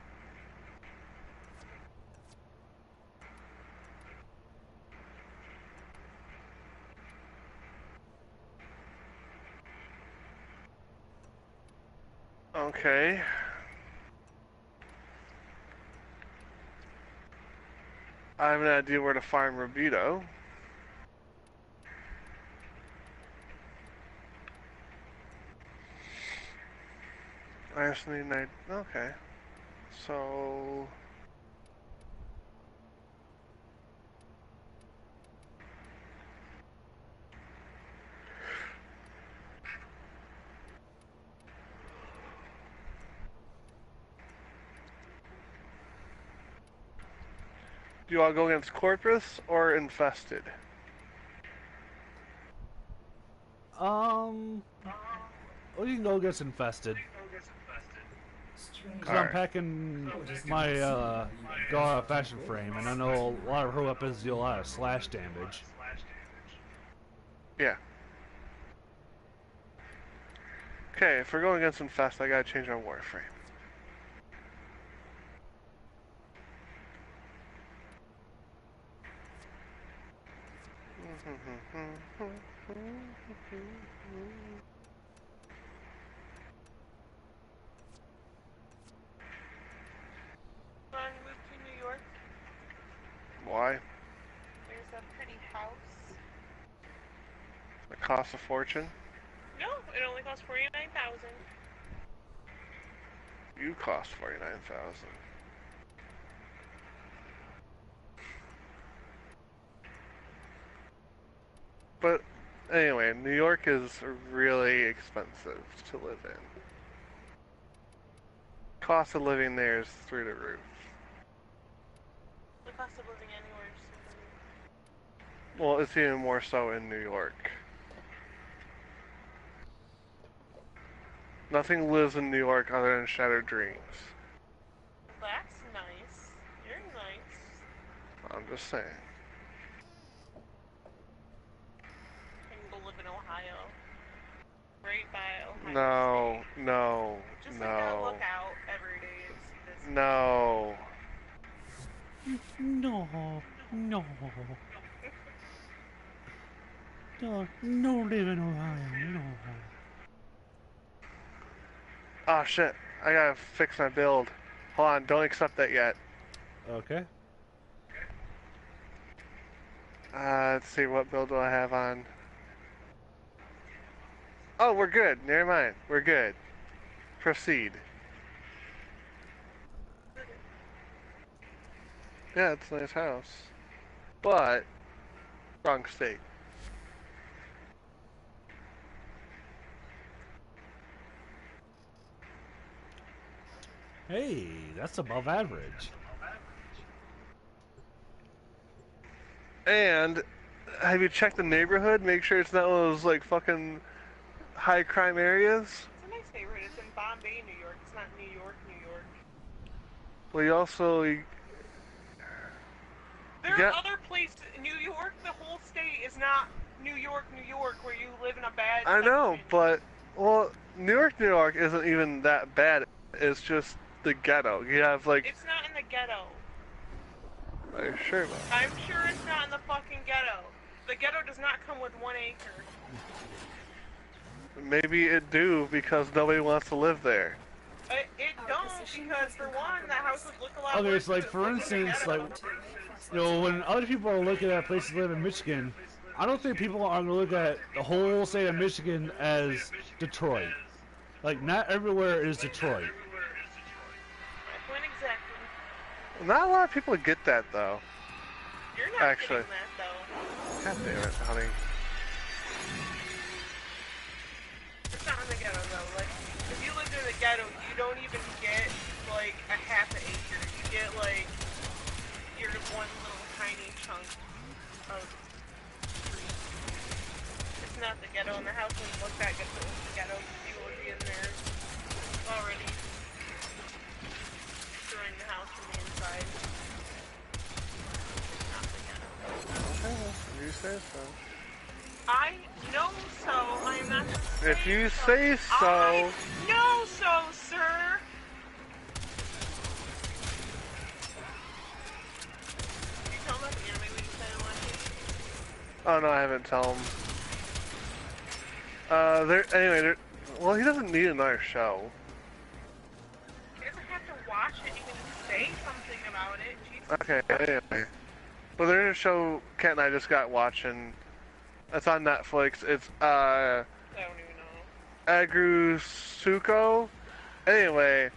Okay. I have an idea where to find Rabuto. I just need an... Okay. So... Do you want to go against Corpus or Infested? Well, you can go against Infested. Because I'm packing my fashion frame, and I know a lot of her weapons deal a lot of slash damage. Yeah. Okay, if we're going against Infest, I gotta change my Warframe. Why? There's a pretty house. It costs a fortune. No, it only costs 49,000. You cost 49,000. But anyway, New York is really expensive to live in. Cost of living there is through the roof. The cost of living anywhere is super. Well, it's even more so in New York. Nothing lives in New York other than Shattered Dreams. That's nice. Very nice. I'm just saying. I can go live in Ohio. Right by Ohio State. No. Just like that, look out every day and see this. No. No. No live in Ohio, no. Oh shit, I gotta fix my build. Hold on, don't accept that yet. Okay. Let's see, what build do I have on? Oh, we're good. Never mind. We're good. Proceed. Yeah, it's a nice house. But, wrong state. Hey, that's above average. And, have you checked the neighborhood? Make sure it's not one of those, like, fucking high crime areas? It's a nice neighborhood. It's in Bombay, New York. It's not New York, New York. Well, you also... There are other places. New York, the whole state is not New York, New York, where you live in a bad I know, section. but, well, New York isn't even that bad. It's just the ghetto. You have, like... It's not in the ghetto. Are you sure about that? I'm sure it's not in the fucking ghetto. The ghetto does not come with 1 acre. Maybe it do because nobody wants to live there. It don't, because for one, the house would look a lot Okay, worse it's like, than for it looks in the instance, ghetto. like, you know, when other people are looking at places to live in Michigan, I don't think people are going to look at the whole state of Michigan as Detroit. Like, not everywhere is Detroit. My point exactly. Not a lot of people get that, though. You're not Actually. getting that, though. God damn it, honey. It's not in the ghetto, though. Like, if you lived in the ghetto, you don't even get, like, a half an acre. You get, like, your one little tiny chunk of street. It's not the ghetto, and the house wouldn't look that good if it was the ghetto. You would be in there already destroying the house from the inside. It's not the ghetto. Okay, well, you say so. I know so. I am not just saying If you so. say so... I know so, sir. Did you tell him about the anime we decided to watch? Oh, no, I haven't told him. Anyway, well, he doesn't need another show. He doesn't have to watch it. He can say something about it. Jesus. Okay, anyway. But there's a show Kat and I just got watching. It's on Netflix. It's, I don't even know. Agrusuko. Anyway,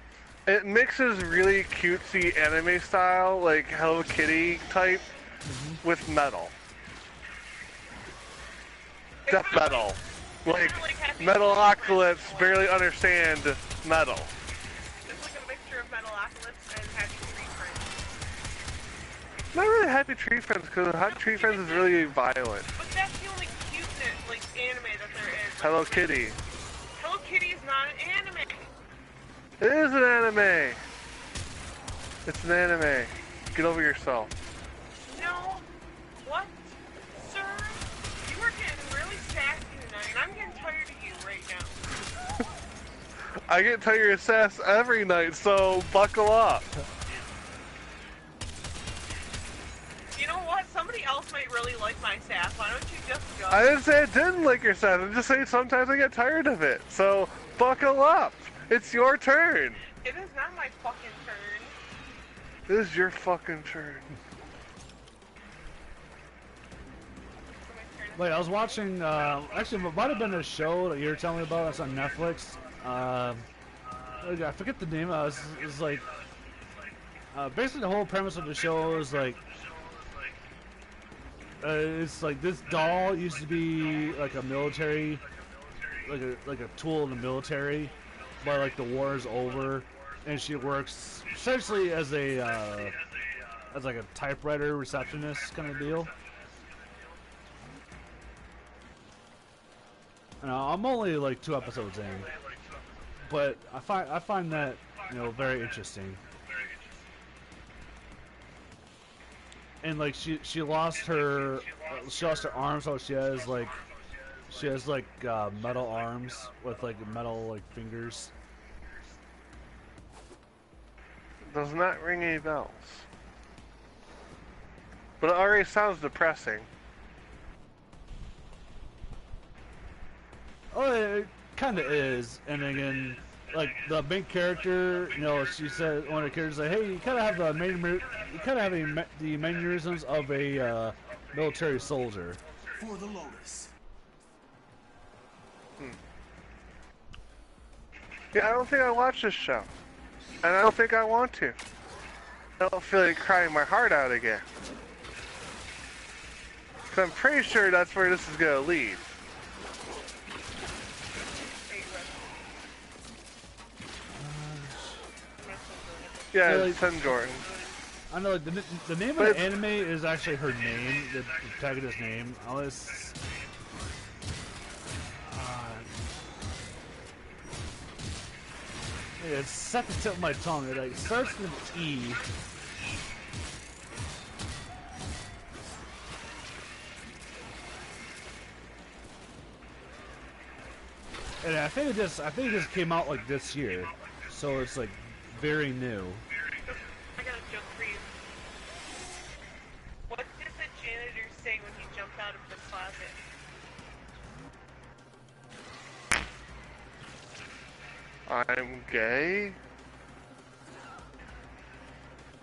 it mixes really cutesy anime style, like Hello Kitty type, with metal. Death metal. Like, Metalocalypse barely understand metal. It's like a mixture of Metalocalypse and Happy Tree Friends. Not really Happy Tree Friends, because Happy Tree Friends is really violent. But that's the only cuteness, like, anime that there is. Like, Hello Kitty. Hello Kitty is not an anime. It is an anime. It's an anime. Get over yourself. No. What? Sir? You are getting really sassy tonight, and I'm getting tired of you right now. I get tired of sass every night, so buckle up. You know what? Somebody else might really like my sass. Why don't you just go? I didn't say I didn't like your sass. I'm just saying sometimes I get tired of it. So buckle up. It's your turn. It is not my fucking turn. This is your fucking turn. Like I was watching, actually, it might have been a show that you were telling me about. That's on Netflix. I forget the name. It's like basically the whole premise of the show is like it's like this doll used to be like a military, like a tool in the military, but like the war is over, and she works essentially as a as like a typewriter receptionist kind of deal. I'm only like 2 episodes in, but I find that very interesting. And like she lost her arm, so she has like metal arms with like metal like fingers. Does not ring any bells. But it already sounds depressing. Oh, it kind of is. And again, like the main character, she said one of the characters like, "Hey, you kind of have the mannerisms of a military soldier." For the Lotus. Yeah, I don't think I watched this show, and I don't think I want to. I don't feel like crying my heart out again. Cause I'm pretty sure that's where this is gonna lead. Yeah, like, it's Sun Jordan. I know, like the name of the anime is actually her name, the protagonist's name. It's set to tip of my tongue. It like starts with an E. And I think it just came out like this year, so it's like very new. I got a joke for you. What did the janitor say when he jumped out of the closet? I'm gay?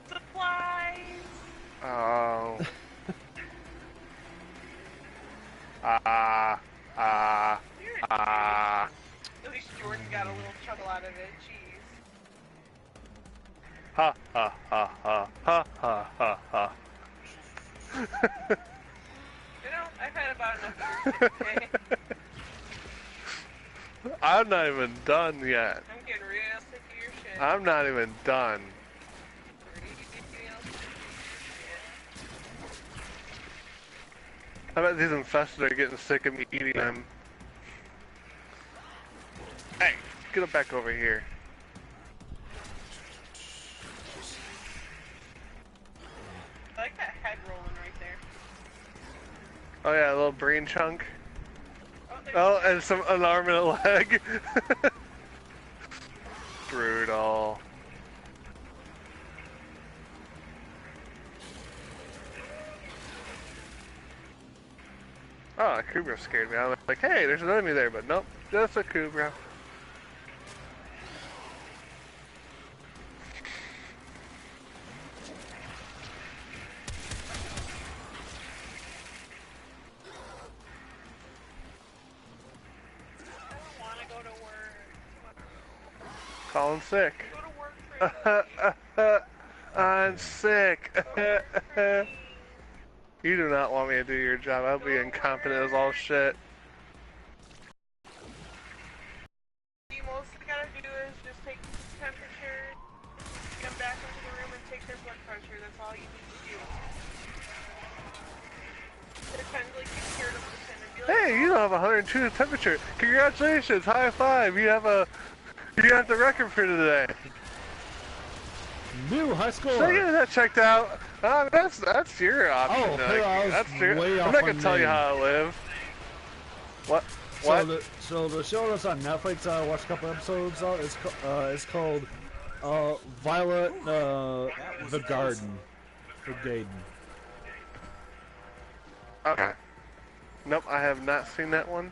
Supplies! Oh. At least Jordan got a little chuckle out of it. Jeez. Ha ha ha ha ha ha ha ha. I've had about enough today. I'm not even done yet. I'm getting real sick of your shit. I'm not even done. I bet these infested are getting sick of me eating them. Hey, get it back over here. I like that head rolling right there. Oh yeah, a little brain chunk. Oh, and an arm and a leg. Brutal. Oh, a Cobra scared me. I was like, hey, there's an enemy there, but nope, just a Cobra. Calling sick. Go to work. I'm sick. You do not want me to do your job. I'll be incompetent as all shit. You mostly gotta do is just take temperature, come back into the room and take their blood pressure. That's all you need to do. Pretend like you cured them and be like, Hey, you don't have 102 temperature. Congratulations, high five. You have the record for today. New high score. So get that checked out. That's your option. Oh, that's I'm not gonna tell you how I live. What? So the show that's on Netflix, I watched a couple episodes. It's called Violet the Garden. Okay. Nope, I have not seen that one.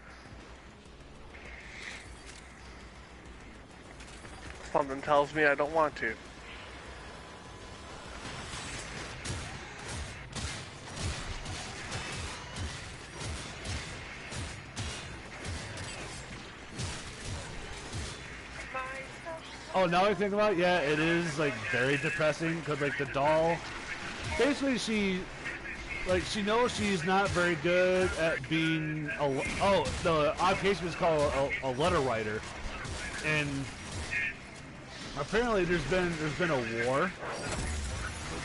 Something tells me I don't want to. Oh, now I think about it, yeah, it is like very depressing because like the doll, basically she knows she's not very good at being the occupation is called a letter writer, and apparently there's been a war,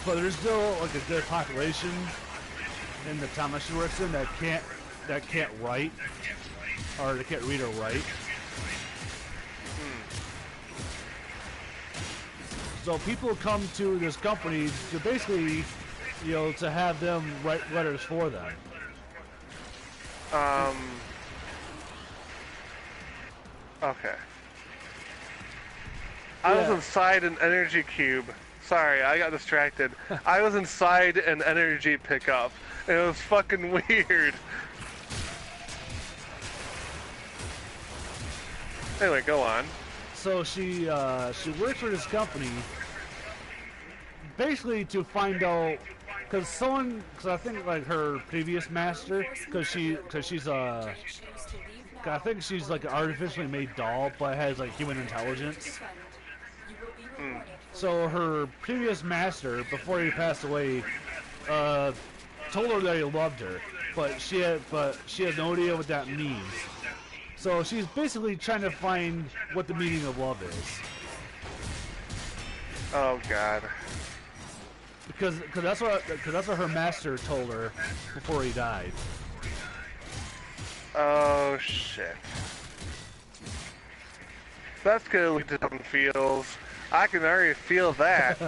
but there's still like a good population in the town that she works in that can't write, or they can't read or write. So people come to this company to basically, to have them write letters for them. Okay. I was inside an energy cube. Sorry, I got distracted. I was inside an energy pickup, and it was fucking weird. Anyway, go on. So she works for this company, basically to find out, because I think like her previous master, because she's I think she's like an artificially made doll, but has like human intelligence. So her previous master, before he passed away, told her that he loved her, but she had no idea what that means. So she's basically trying to find what the meaning of love is. Oh God. Because that's what her master told her before he died. Oh shit. That's gonna lead to some feels. I can already feel that.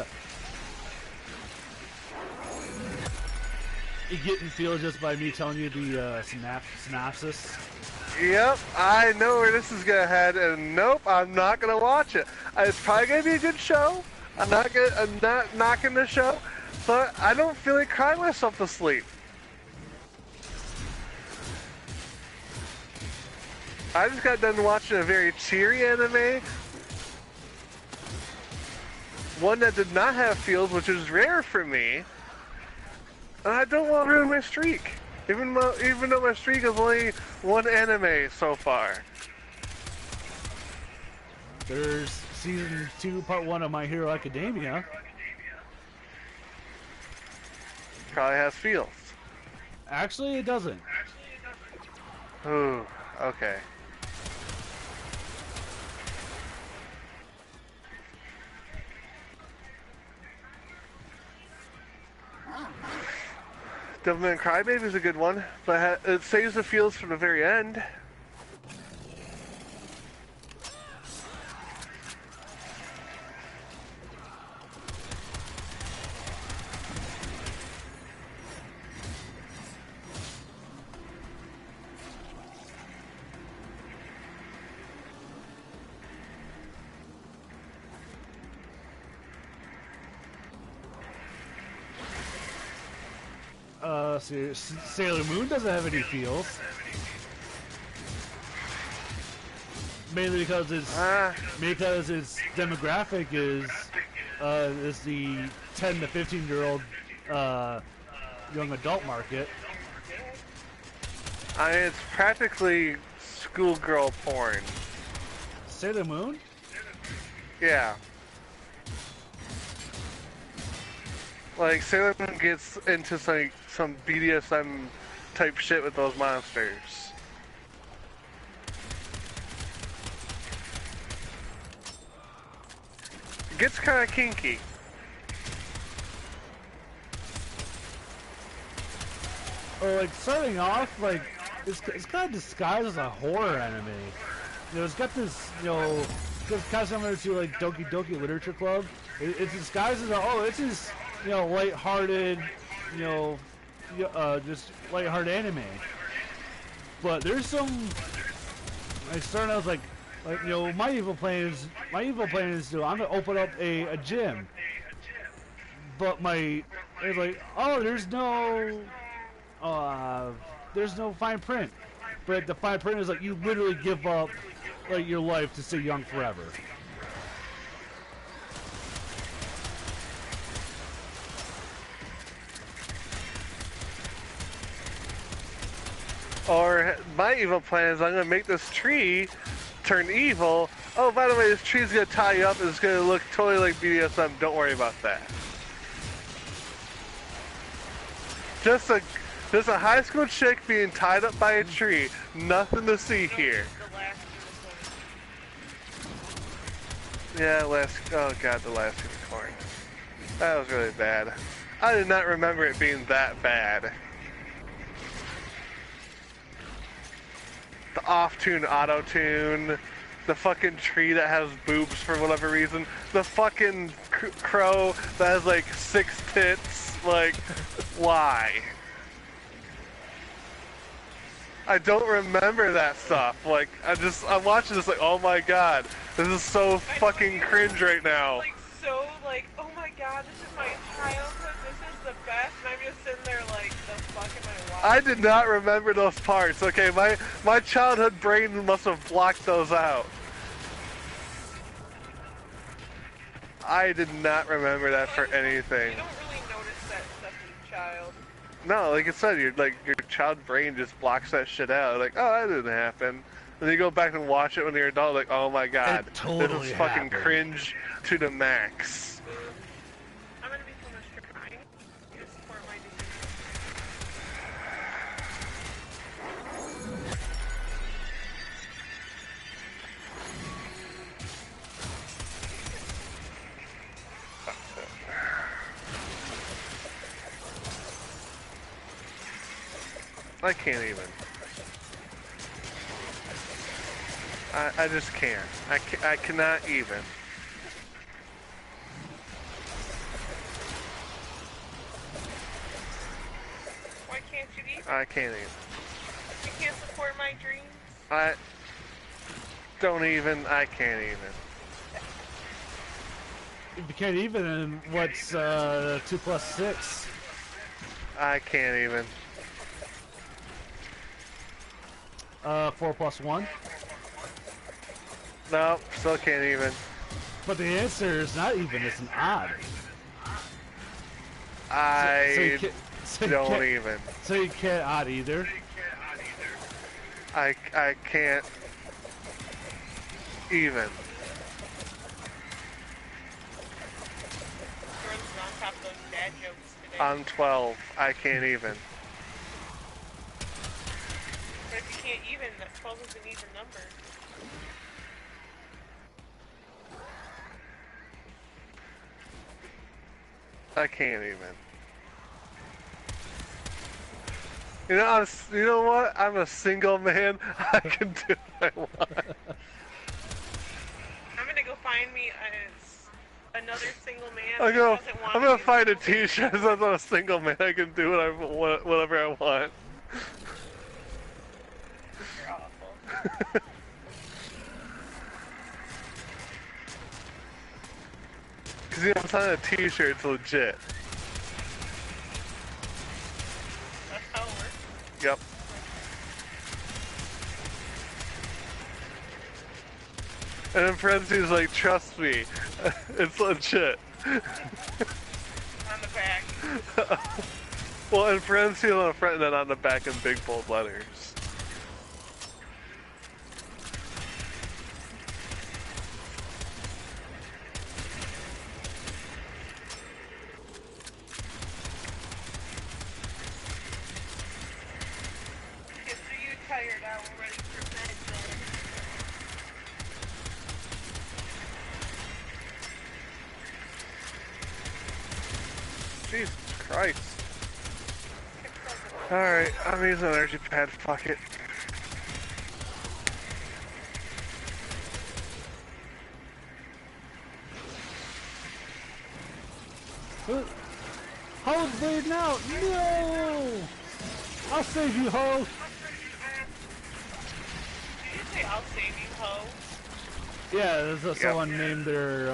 You getting feels just by me telling you the synopsis. Yep, I know where this is gonna head, and nope, I'm not gonna watch it. It's probably gonna be a good show. I'm not knocking the show, but I don't feel like crying myself to sleep. I just got done watching a very cheery anime. One that did not have feels, which is rare for me. And I don't want to ruin my streak. Even though my streak is only one anime so far. There's season 2, part 1 of My Hero Academia. Probably has feels. Actually, it doesn't. Ooh, okay. Devilman Crybaby is a good one, but it saves the feels for the very end. Sailor Moon doesn't have any feels. Mainly because its demographic is the 10 to 15-year-old young adult market. I mean, it's practically schoolgirl porn. Sailor Moon? Yeah. Like, Sailor Moon gets into some BDSM type shit with those monsters. It gets kind of kinky. Or like starting off, like it's kind of disguised as a horror anime. It's got this, it's kind of similar to like Doki Doki Literature Club. It's disguised as it's just lighthearted, just lighthearted anime. But there's some, like starting out like my evil plan is to I'm gonna open up a gym. But it's like, there's no fine print. But the fine print is like you literally give up like your life to stay young forever. Or my evil plan is I'm gonna make this tree turn evil Oh, by the way, this tree's gonna tie you up. It's gonna look totally like BDSM. Don't worry about that. Just a high school chick being tied up by a tree. Nothing to see here. Yeah, oh god, the last unicorn. That was really bad. I did not remember it being that bad. The off-tune, auto-tune, the fucking tree that has boobs for whatever reason, the fucking crow that has like 6 tits, like, why? I don't remember that stuff. Like, I'm watching this like, oh my god, this is so fucking cringe right now. Like, so, like, oh my god, this is my childhood, this is the best, and I'm just sitting there like, the fuck am I watching? I did not remember those parts. Okay, my childhood brain must have blocked those out. I did not remember that for anything. You don't really notice that stuff as a child. No, like I said, your child brain just blocks that shit out. Like, oh, that didn't happen. And then you go back and watch it when you're an adult, like, oh my god, totally this is fucking cringe to the max. I'm gonna become a stripper. I need to support my decision. I can't even. I just can't. I cannot even. Why can't you even? I can't even. You can't support my dreams? I can't even. If you can't even, what's 2 plus 6? I can't even. 4 plus 1? No, still can't even. But the answer is not even, it's an odd. Don't even. So you can't odd either? I can't even. Jordan's on top of those dad jokes today. I'm 12. I can't even. But if you can't even, that 12 is an even number. I can't even. You know what? I'm a single man. I can do what I want. I'm gonna go find me another single man I'm that gonna find a T-shirt that says I'm a single man. I can do whatever I want. You're awful. Cause you know, I'm signing a T-shirt. It's legit. That's how it works. Yep. And in parentheses, like, trust me, it's legit. On the back. Well, in parentheses on the front and then on the back in big bold letters. Kids, are you tired out? We're ready for bed then. Jesus Christ. Alright, I'm using an energy pad, fuck it. Ho's bleeding out! No! I'll save you, Ho! Did you say I'll save you, ho? Yeah, there's someone named their,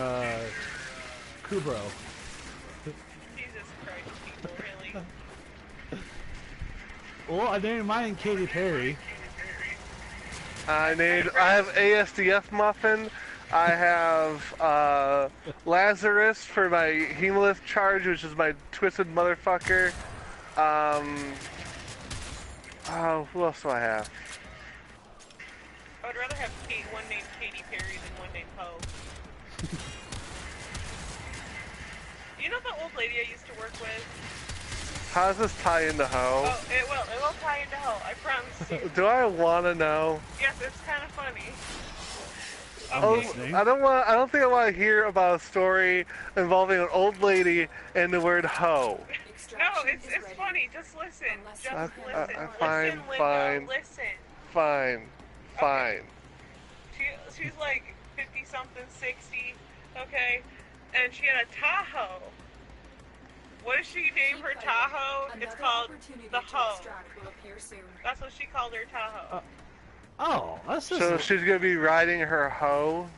Kubro. Jesus Christ, people, really? Well, I named mine Katy Perry. I have ASDF Muffin. I have Lazarus for my Hemolyth charge, which is my twisted motherfucker. Oh, who else do I have? Oh, I'd rather have one named Katy Perry than one named Poe. You know the old lady I used to work with? How does this tie into Ho? Oh, it will tie into Ho, I promise you. Do I want to know? Yes, it's kind of funny. Okay. I don't think I want to hear about a story involving an old lady and the word hoe. No, it's funny. Just listen. Just listen. Fine, Listen, Linda. fine. Listen. Fine. She's like 50-something, 60, okay? And she had a Tahoe. What does she name her Tahoe? It's called the Hoe. That's what she called her Tahoe. Oh, that's just... So she's gonna be riding her hoe.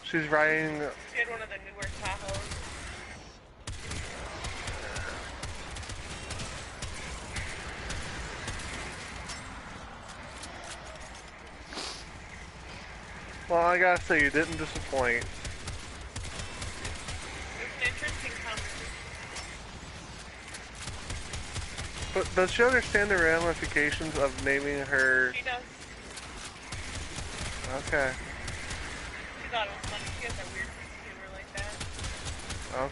She's riding. She had one of the newer Tahoes. Well, I gotta say, you didn't disappoint. It's an interesting conversation. But does she understand the ramifications of naming her? She does. Okay. She thought it was funny. She has that weird sense of humor like that.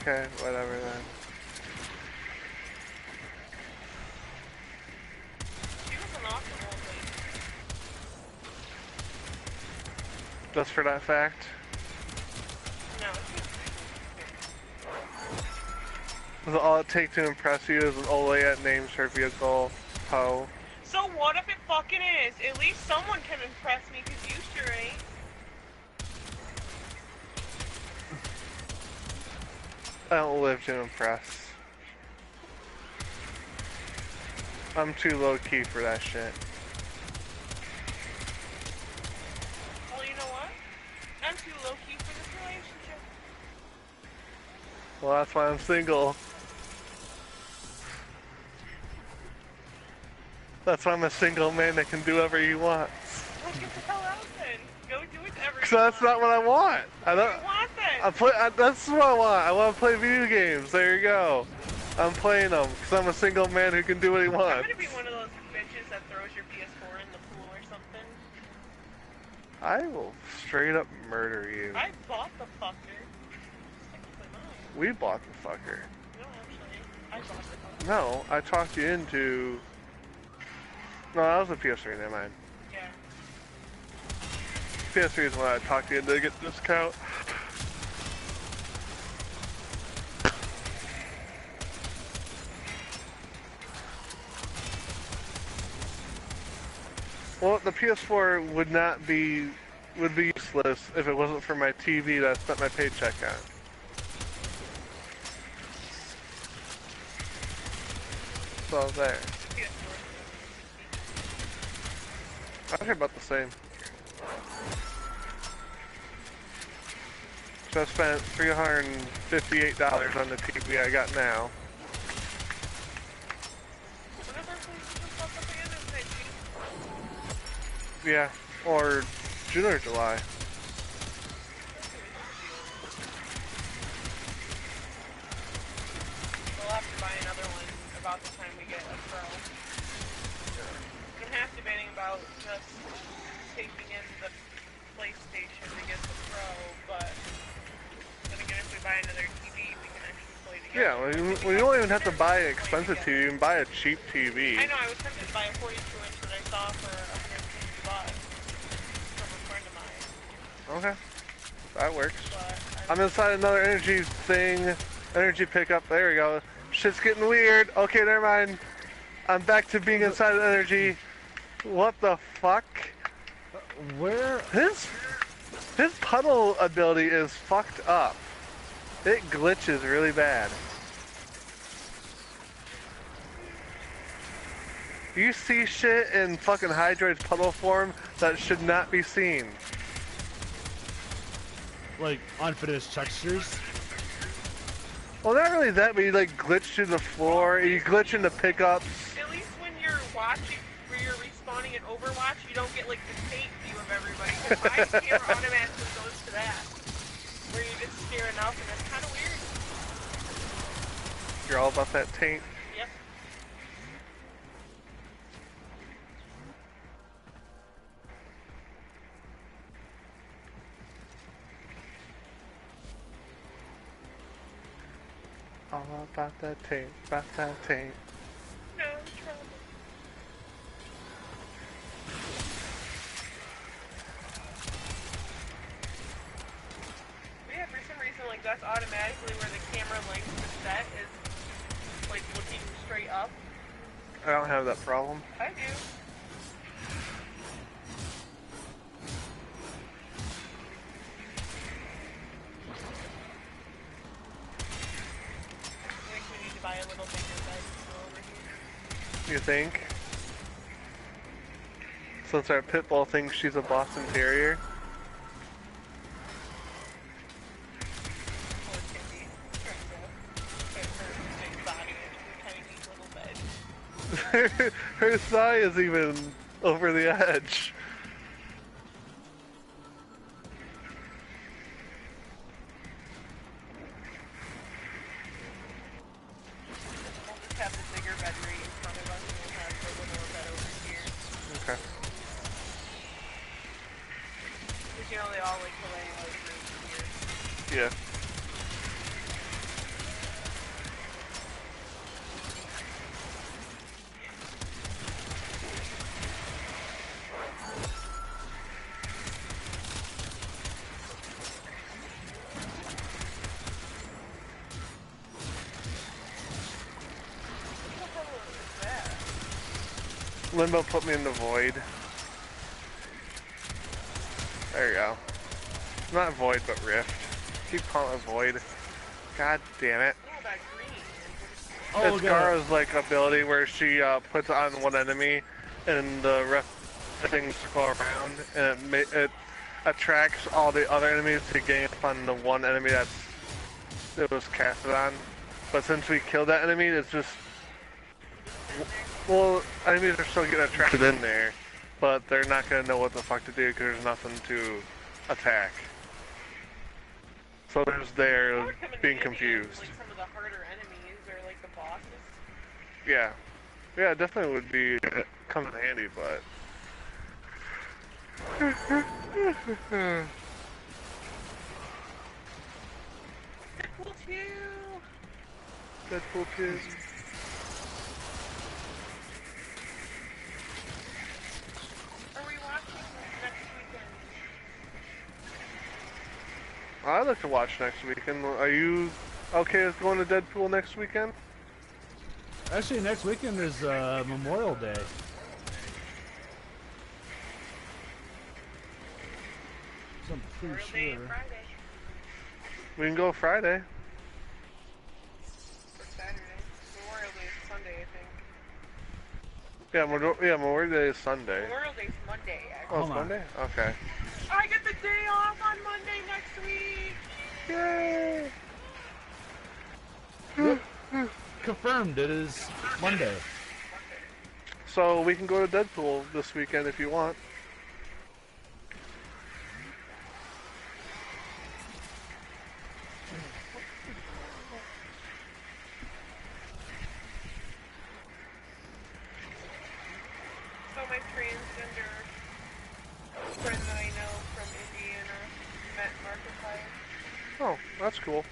Okay, whatever then. She was an awesome old lady. Just for that fact? No, Is all it take to impress you is an old lady that names her vehicle Ho? so what if it fucking is? At least someone can impress me, because you sure ain't. I don't live to impress. I'm too low-key for that shit. Well, you know what? I'm too low-key for this relationship. Well, that's why I'm single. That's why I'm a single man that can do whatever he wants. Well, get the hell out then. Go do whatever So that's not what I want. I don't. you want then. That's what I want. I want to play video games. There you go. I'm playing them because I'm a single man who can do what he I'm wants. gonna be one of those bitches that throws your PS4 in the pool or something. I will straight up murder you. I bought the fucker. Technically mine. We bought the fucker. No, actually, I bought the fucker. No, I talked you into. No, that was a PS3. Never mind. Yeah. PS3 is when I talked you into get discount. Well, the PS4 would be useless if it wasn't for my TV that I spent my paycheck on. So there. PS4. I think about the same. So I spent $358 on the TV I got now. Whenever PlayStation pops up again, isn't it cheap? Yeah, or June or July. We'll have to buy another one about the time we get a Pro. I'm half debating about just taking in the PlayStation to get the Pro, but then again, if we buy another TV, we can actually play together. Yeah, well, you don't even have to buy an expensive TV, you can buy a cheap TV. I know, I was tempted to buy a 42-inch that I saw for $150 from a friend of mine. Okay, that works. But I'm inside another energy thing, energy pickup, there we go. Shit's getting weird. Okay, never mind. I'm back to being inside of energy. What the fuck? Where? His puddle ability is fucked up. It glitches really bad. You see shit in fucking Hydroid's puddle form that should not be seen. Like, unfinished textures? Well, not really that, but you like glitch through the floor, you glitch into pickups. at least when you're watching, where you're respawning in Overwatch, you don't get like the tape view of everybody. Because my camera automatically goes to that, where you're just staring up, and it's kind of weird. You're all about that taint. Yep. All about that tape, about that tape. No trouble. Yeah, for some reason, like, that's automatically where the camera length is set, is, like, looking straight up. I don't have that problem. I do. I think we need to buy a little bigger bed over here. You think? Since our pit bull thinks she's a Boston Terrier. Poor Kitty. Trying to fit her big body into a tiny little bed. Her thigh is even over the edge. We'll just have the bigger bed right in front of us and we'll have the little bed over here. Okay. Because, you know, they all like to lay in those rooms here. Yeah. What the hell is that? Limbo put me in the void. There you go. Not void, but rift. Keep calling it void. God damn it. Oh, that green. Oh, It's God. Gara's like ability where she puts it on one enemy and the rest of the things go around and it attracts all the other enemies to gang up on the one enemy it was casted on. But since we killed that enemy, it's just... Well, enemies are still getting attracted in there, but they're not going to know what the fuck to do because there's nothing to attack. So there's there That would come in being handy, confused. like some of the harder enemies or like the bosses. Yeah. Yeah, it definitely would be come in handy, but Deadpool 2! Deadpool 2. Are we watching next weekend? I'd like to watch next weekend. Are you okay with going to Deadpool next weekend? Actually, next weekend is Memorial Day. So I'm pretty Memorial Day and sure. Friday. We can go Friday. Or Saturday. Memorial Day is Sunday, I think. Yeah, Memorial Day is Sunday. Memorial Day's Monday, Oh, actually. it's Hold on. Monday? Okay. I get the day off on Monday next week! Yay! Confirmed, it is Monday. So we can go to Deadpool this weekend if you want. So my transgender friend that I know from Indiana met Markiplier. Oh, that's cool.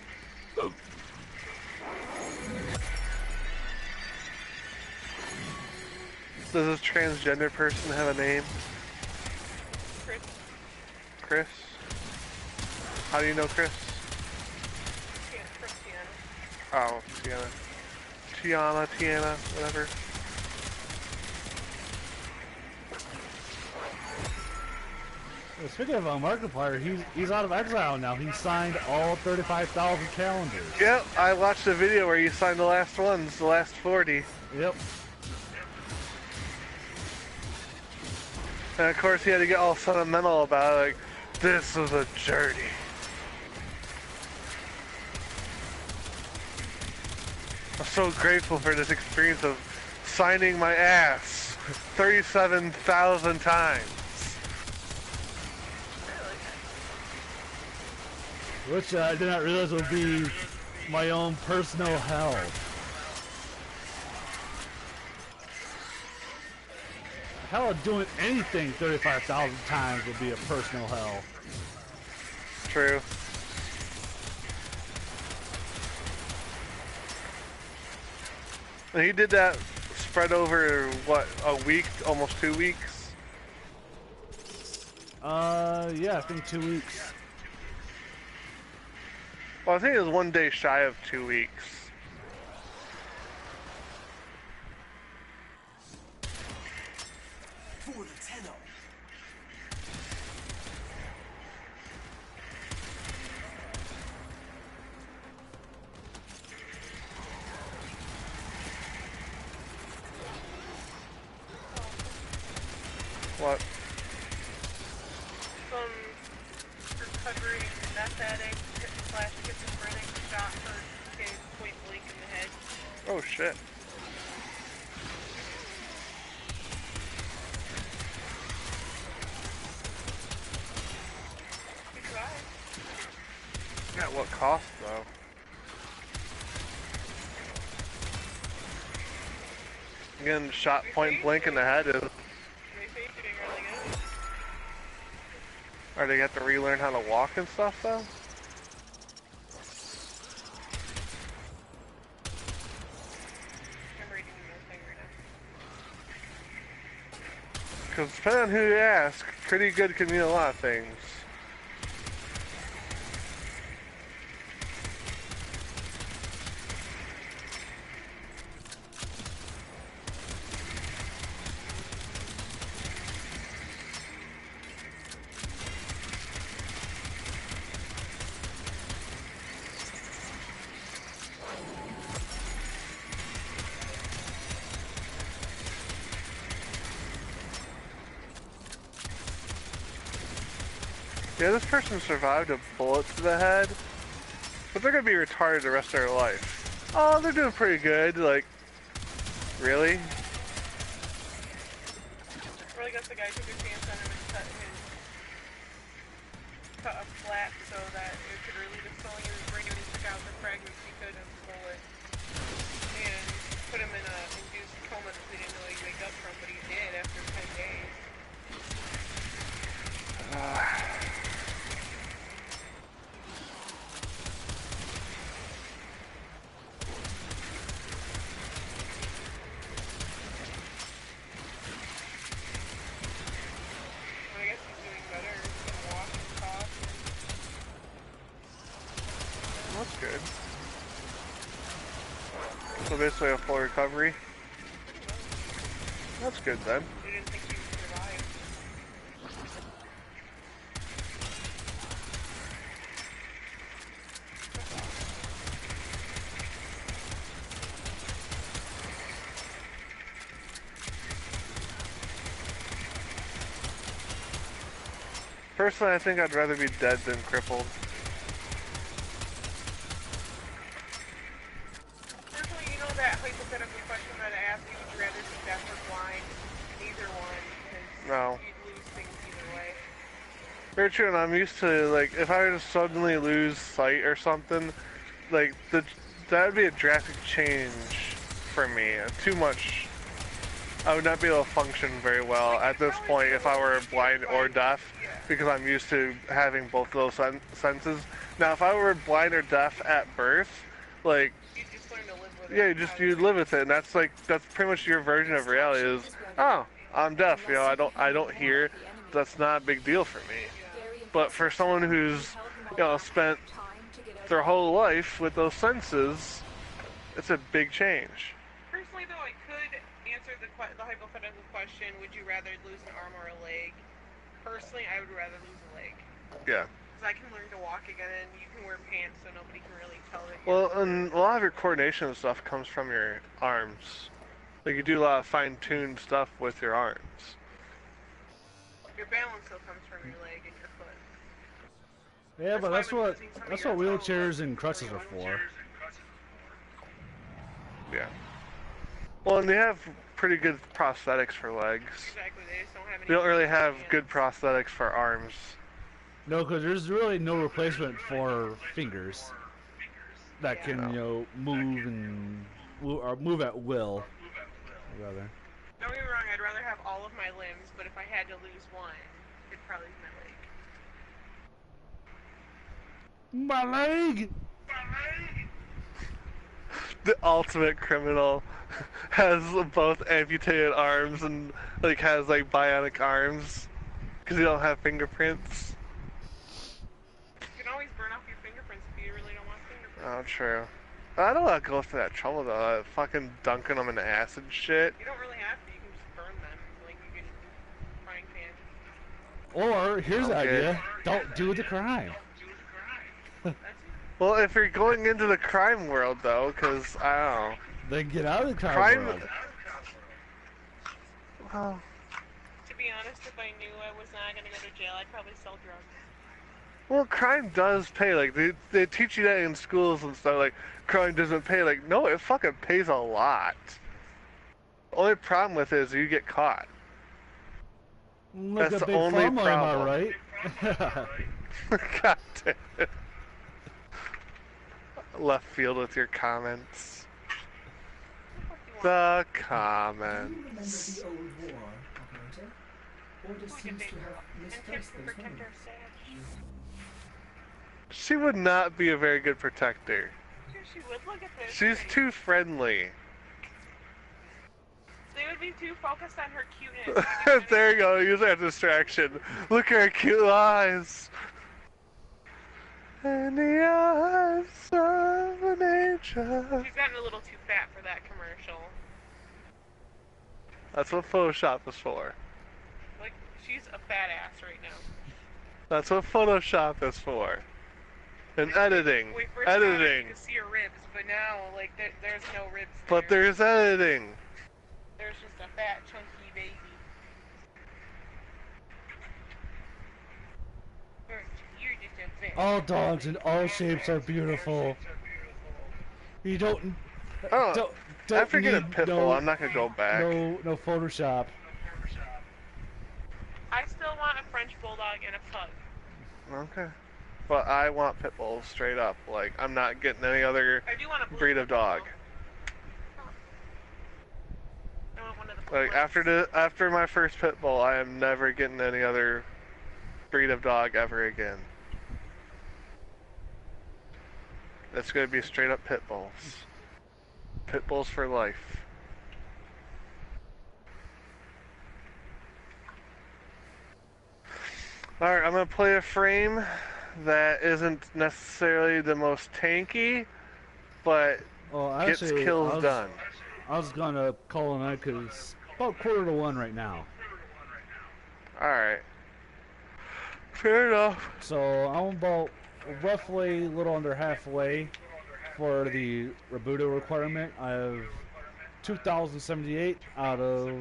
Does this transgender person have a name? Chris. Chris? How do you know Chris? From Tiana. Oh, Tiana, whatever. Well, speaking of Markiplier, he's out of exile now. He signed all 35,000 calendars. Yep, I watched the video where you signed the last ones, the last 40. Yep. And of course he had to get all sentimental about it, like, this was a journey. I'm so grateful for this experience of signing my ass 37,000 times. Which I did not realize would be my own personal hell. Hell, doing anything 35,000 times would be a personal hell. True. And he did that spread over, what, a week, almost 2 weeks? Yeah, I think 2 weeks. Well, I think it was 1 day shy of 2 weeks. For the Tenno. What? Some recovering meth addict slash schizophrenic shot her kid point blank in the head. Oh shit. He survived. At what cost, though? Getting shot point blank in the head is... They say she's doing really good. Or they have to relearn how to walk and stuff, though? I'm reading the thing right now. Because depending on who you ask, pretty good can mean a lot of things. Yeah, this person survived a bullet to the head, but they're gonna be retarded the rest of their life. Oh, they're doing pretty good, like, really? Or I guess the guy took a chance on him and cut a flap so that it could relieve the swelling in his brain and he took out the fragments he could of the bullet. And put him in a induced coma that they didn't know he'd wake up from, but he did after 10 days. I guess he's doing better. He can walk and talk. That's good. So basically a full recovery. That's good then. He didn't think he would survive. Personally, I think I'd rather be dead than crippled. Personally, you know that hypothetical question that I asked you, would you rather be deaf or blind? Neither one, because No. you'd lose things either way. Very true, and I'm used to, like, if I were to suddenly lose sight or something, like, that would be a drastic change for me. Too much. I would not be able to function very well at this point if I were blind or deaf, because I'm used to having both of those senses. Now, if I were blind or deaf at birth, like, You just learn to live with it. yeah, you live with it, and that's pretty much your version of reality is, oh, I'm deaf, you know, I don't hear, that's not a big deal for me. But for someone who's, you know, spent their whole life with those senses, it's a big change. Personally, though, I could answer the hypothetical question, would you rather lose an arm or a leg? Personally, I would rather lose a leg. Yeah. Because I can learn to walk again, and you can wear pants so nobody can really tell that Well, and a lot of your coordination and stuff comes from your arms. Like, you do a lot of fine-tuned stuff with your arms. your balance still comes from your leg and your foot. Yeah, but why that's when what losing some of that's your what toes, wheelchairs and crutches are for. Yeah. Well, and they have pretty good prosthetics for legs. Exactly, they just don't have any. They don't really have hands. good prosthetics for arms. No, because there's really no replacement for fingers that can, you know, move and move at will. Rather. Don't get me wrong, I'd rather have all of my limbs, but if I had to lose one, it'd probably be my leg. My leg. The ultimate criminal has both amputated arms and like has like bionic arms because you don't have fingerprints. You can always burn off your fingerprints if you really don't want fingerprints. Oh, true. I don't want to go through that trouble though. Fucking dunking them in acid shit. You don't really have to. You can just burn them. Like you can frying pan. Or here's the idea: don't do the crime. Well, if you're going into the crime world though, because I don't know. Then get out of the crime world. Well, To be honest, if I knew I was not gonna go to jail, I'd probably sell drugs. well, crime does pay. Like they teach you that in schools and stuff. Like crime doesn't pay. Like no, it fucking pays a lot. The only problem with it is you get caught. Look That's a the big only pharma, problem. am I right? God damn it. Left field with your comments. The Do you remember comments. the old war, operator? Order seems to have misplaced those memories. She would not be a very good protector. Sure, she would look at this. She's too friendly. They would be too focused on her cuteness. There you go, use that distraction. Look at her cute eyes. And the eyes of an angel. She's gotten a little too fat for that commercial. That's what Photoshop is for. Like, she's a fat ass right now. That's what Photoshop is for. And editing. We first got her, Editing. you could see her ribs, but now, like, there's no ribs there. But there's editing. There's just a fat, chunky baby. You're just a fat. All dogs in all shapes are beautiful. You don't. Oh, Don't after getting a need pitbull, I'm not gonna go back. No Photoshop. I still want a French bulldog and a pug. Okay. But I want pit bulls straight up. Like, I'm not getting any other I do want a blue breed of pit bull. dog. I want one of the blue Like, ones. after my first pit bull, I am never getting any other breed of dog ever again. It's gonna be straight up pit bulls. Pit bulls for life. Alright, I'm gonna play a frame that isn't necessarily the most tanky, but Well, gets actually, kills done. I was gonna call it night because it's about 1:45 right now. Alright. Fair enough. So I'm about roughly a little under halfway for the Robuto requirement. I have 2,078 out of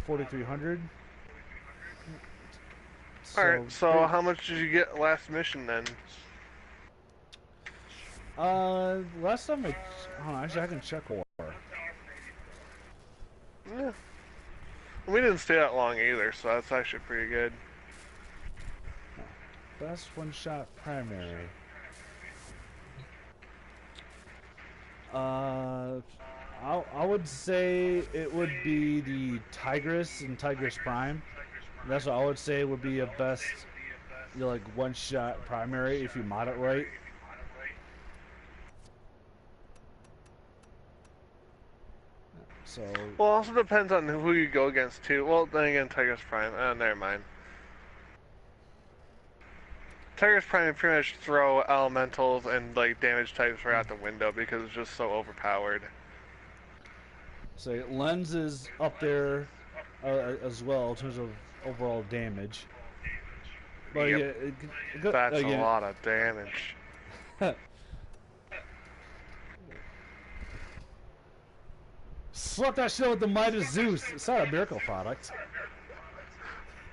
4,300. Alright, so how much did you get last mission then? Last time actually I can check war. Yeah. We didn't stay that long either, so that's actually pretty good. Best one-shot primary. I would say it would be the Tigress and Tigress Prime. That's what I would say would be a best, like one-shot primary if you mod it right. So. Well, it also depends on who you go against too. Well, then again, Tigress Prime. Never mind. Tigress Prime pretty much throw elementals and like damage types right out the window because it's just so overpowered. So Lens is up there as well in terms of overall damage. But Yep. That's a lot of damage. Slap that shit with the might of Zeus. It's not a miracle product.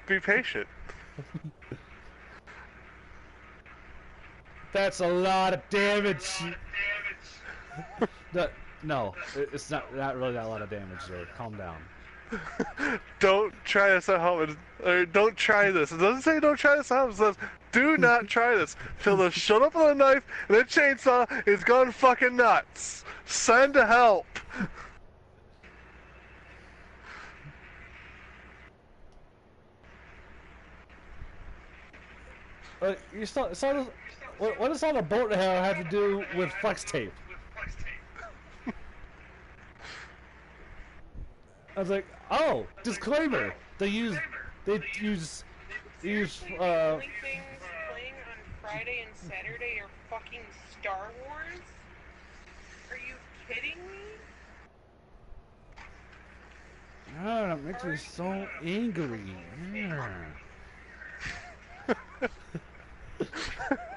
Be patient. That's a lot of damage. No, it's not really that a lot of damage there. Calm down. Don't try this at home. Or don't try this. It doesn't say don't try this at home. It says do not try this. Till the shut up with a knife and a chainsaw is gone fucking nuts. Send help. You what does all the boat have to do with flex tape? I was like, oh, disclaimer. They use Seriously, the only things playing on Friday and Saturday are fucking Star Wars? Are you kidding me? Oh, that makes me so angry.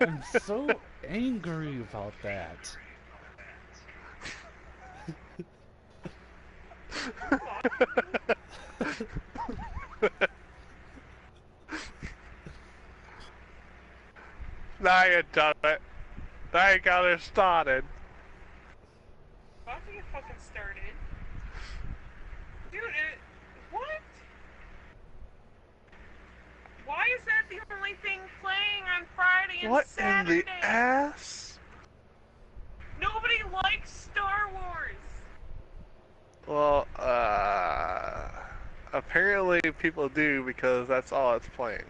I'm so angry about that. Now you done it. Now you got it started. About to get fucking started. Dude, what? Why is that the only thing playing on Friday and What Saturday? in the ass? Nobody likes Star Wars. Well, apparently people do because that's all it's playing.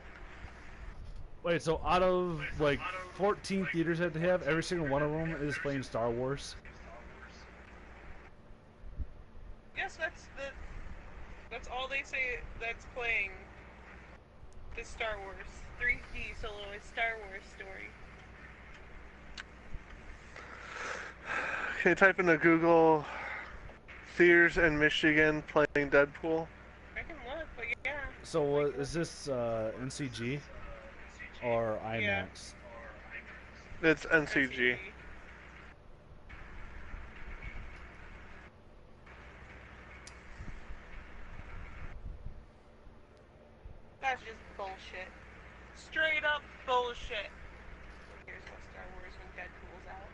Wait, so out of like 14 theaters that they have, every single one of them is playing Star Wars? Yes, that's all they say that's playing. Is Star Wars. 3D Solo is Star Wars story. Can you type into Google theaters in Michigan playing Deadpool? I can look, but yeah. So is this NCG or IMAX? Yeah. It's NCG. That's just bullshit. Straight up bullshit. Here's what Star Wars when Deadpool's out.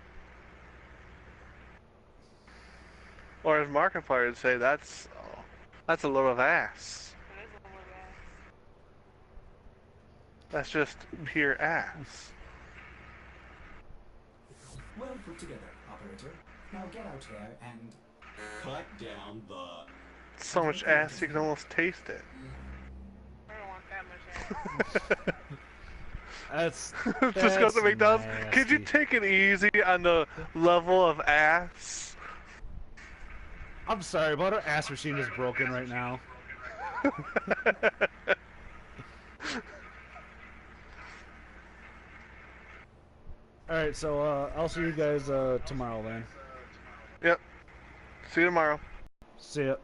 Or as Markiplier would say, that's a load of ass. That is a little ass. That's just pure ass. Well put together, operator. Now get out there and Cut down the. So much ass you can almost taste it. I don't want that much ass. That's Just go to McDonald's. nasty. Could you take it easy on the level of ass? I'm sorry, but our ass machine is broken right now. Alright, so I'll see you guys tomorrow then. Yep. See you tomorrow. See ya.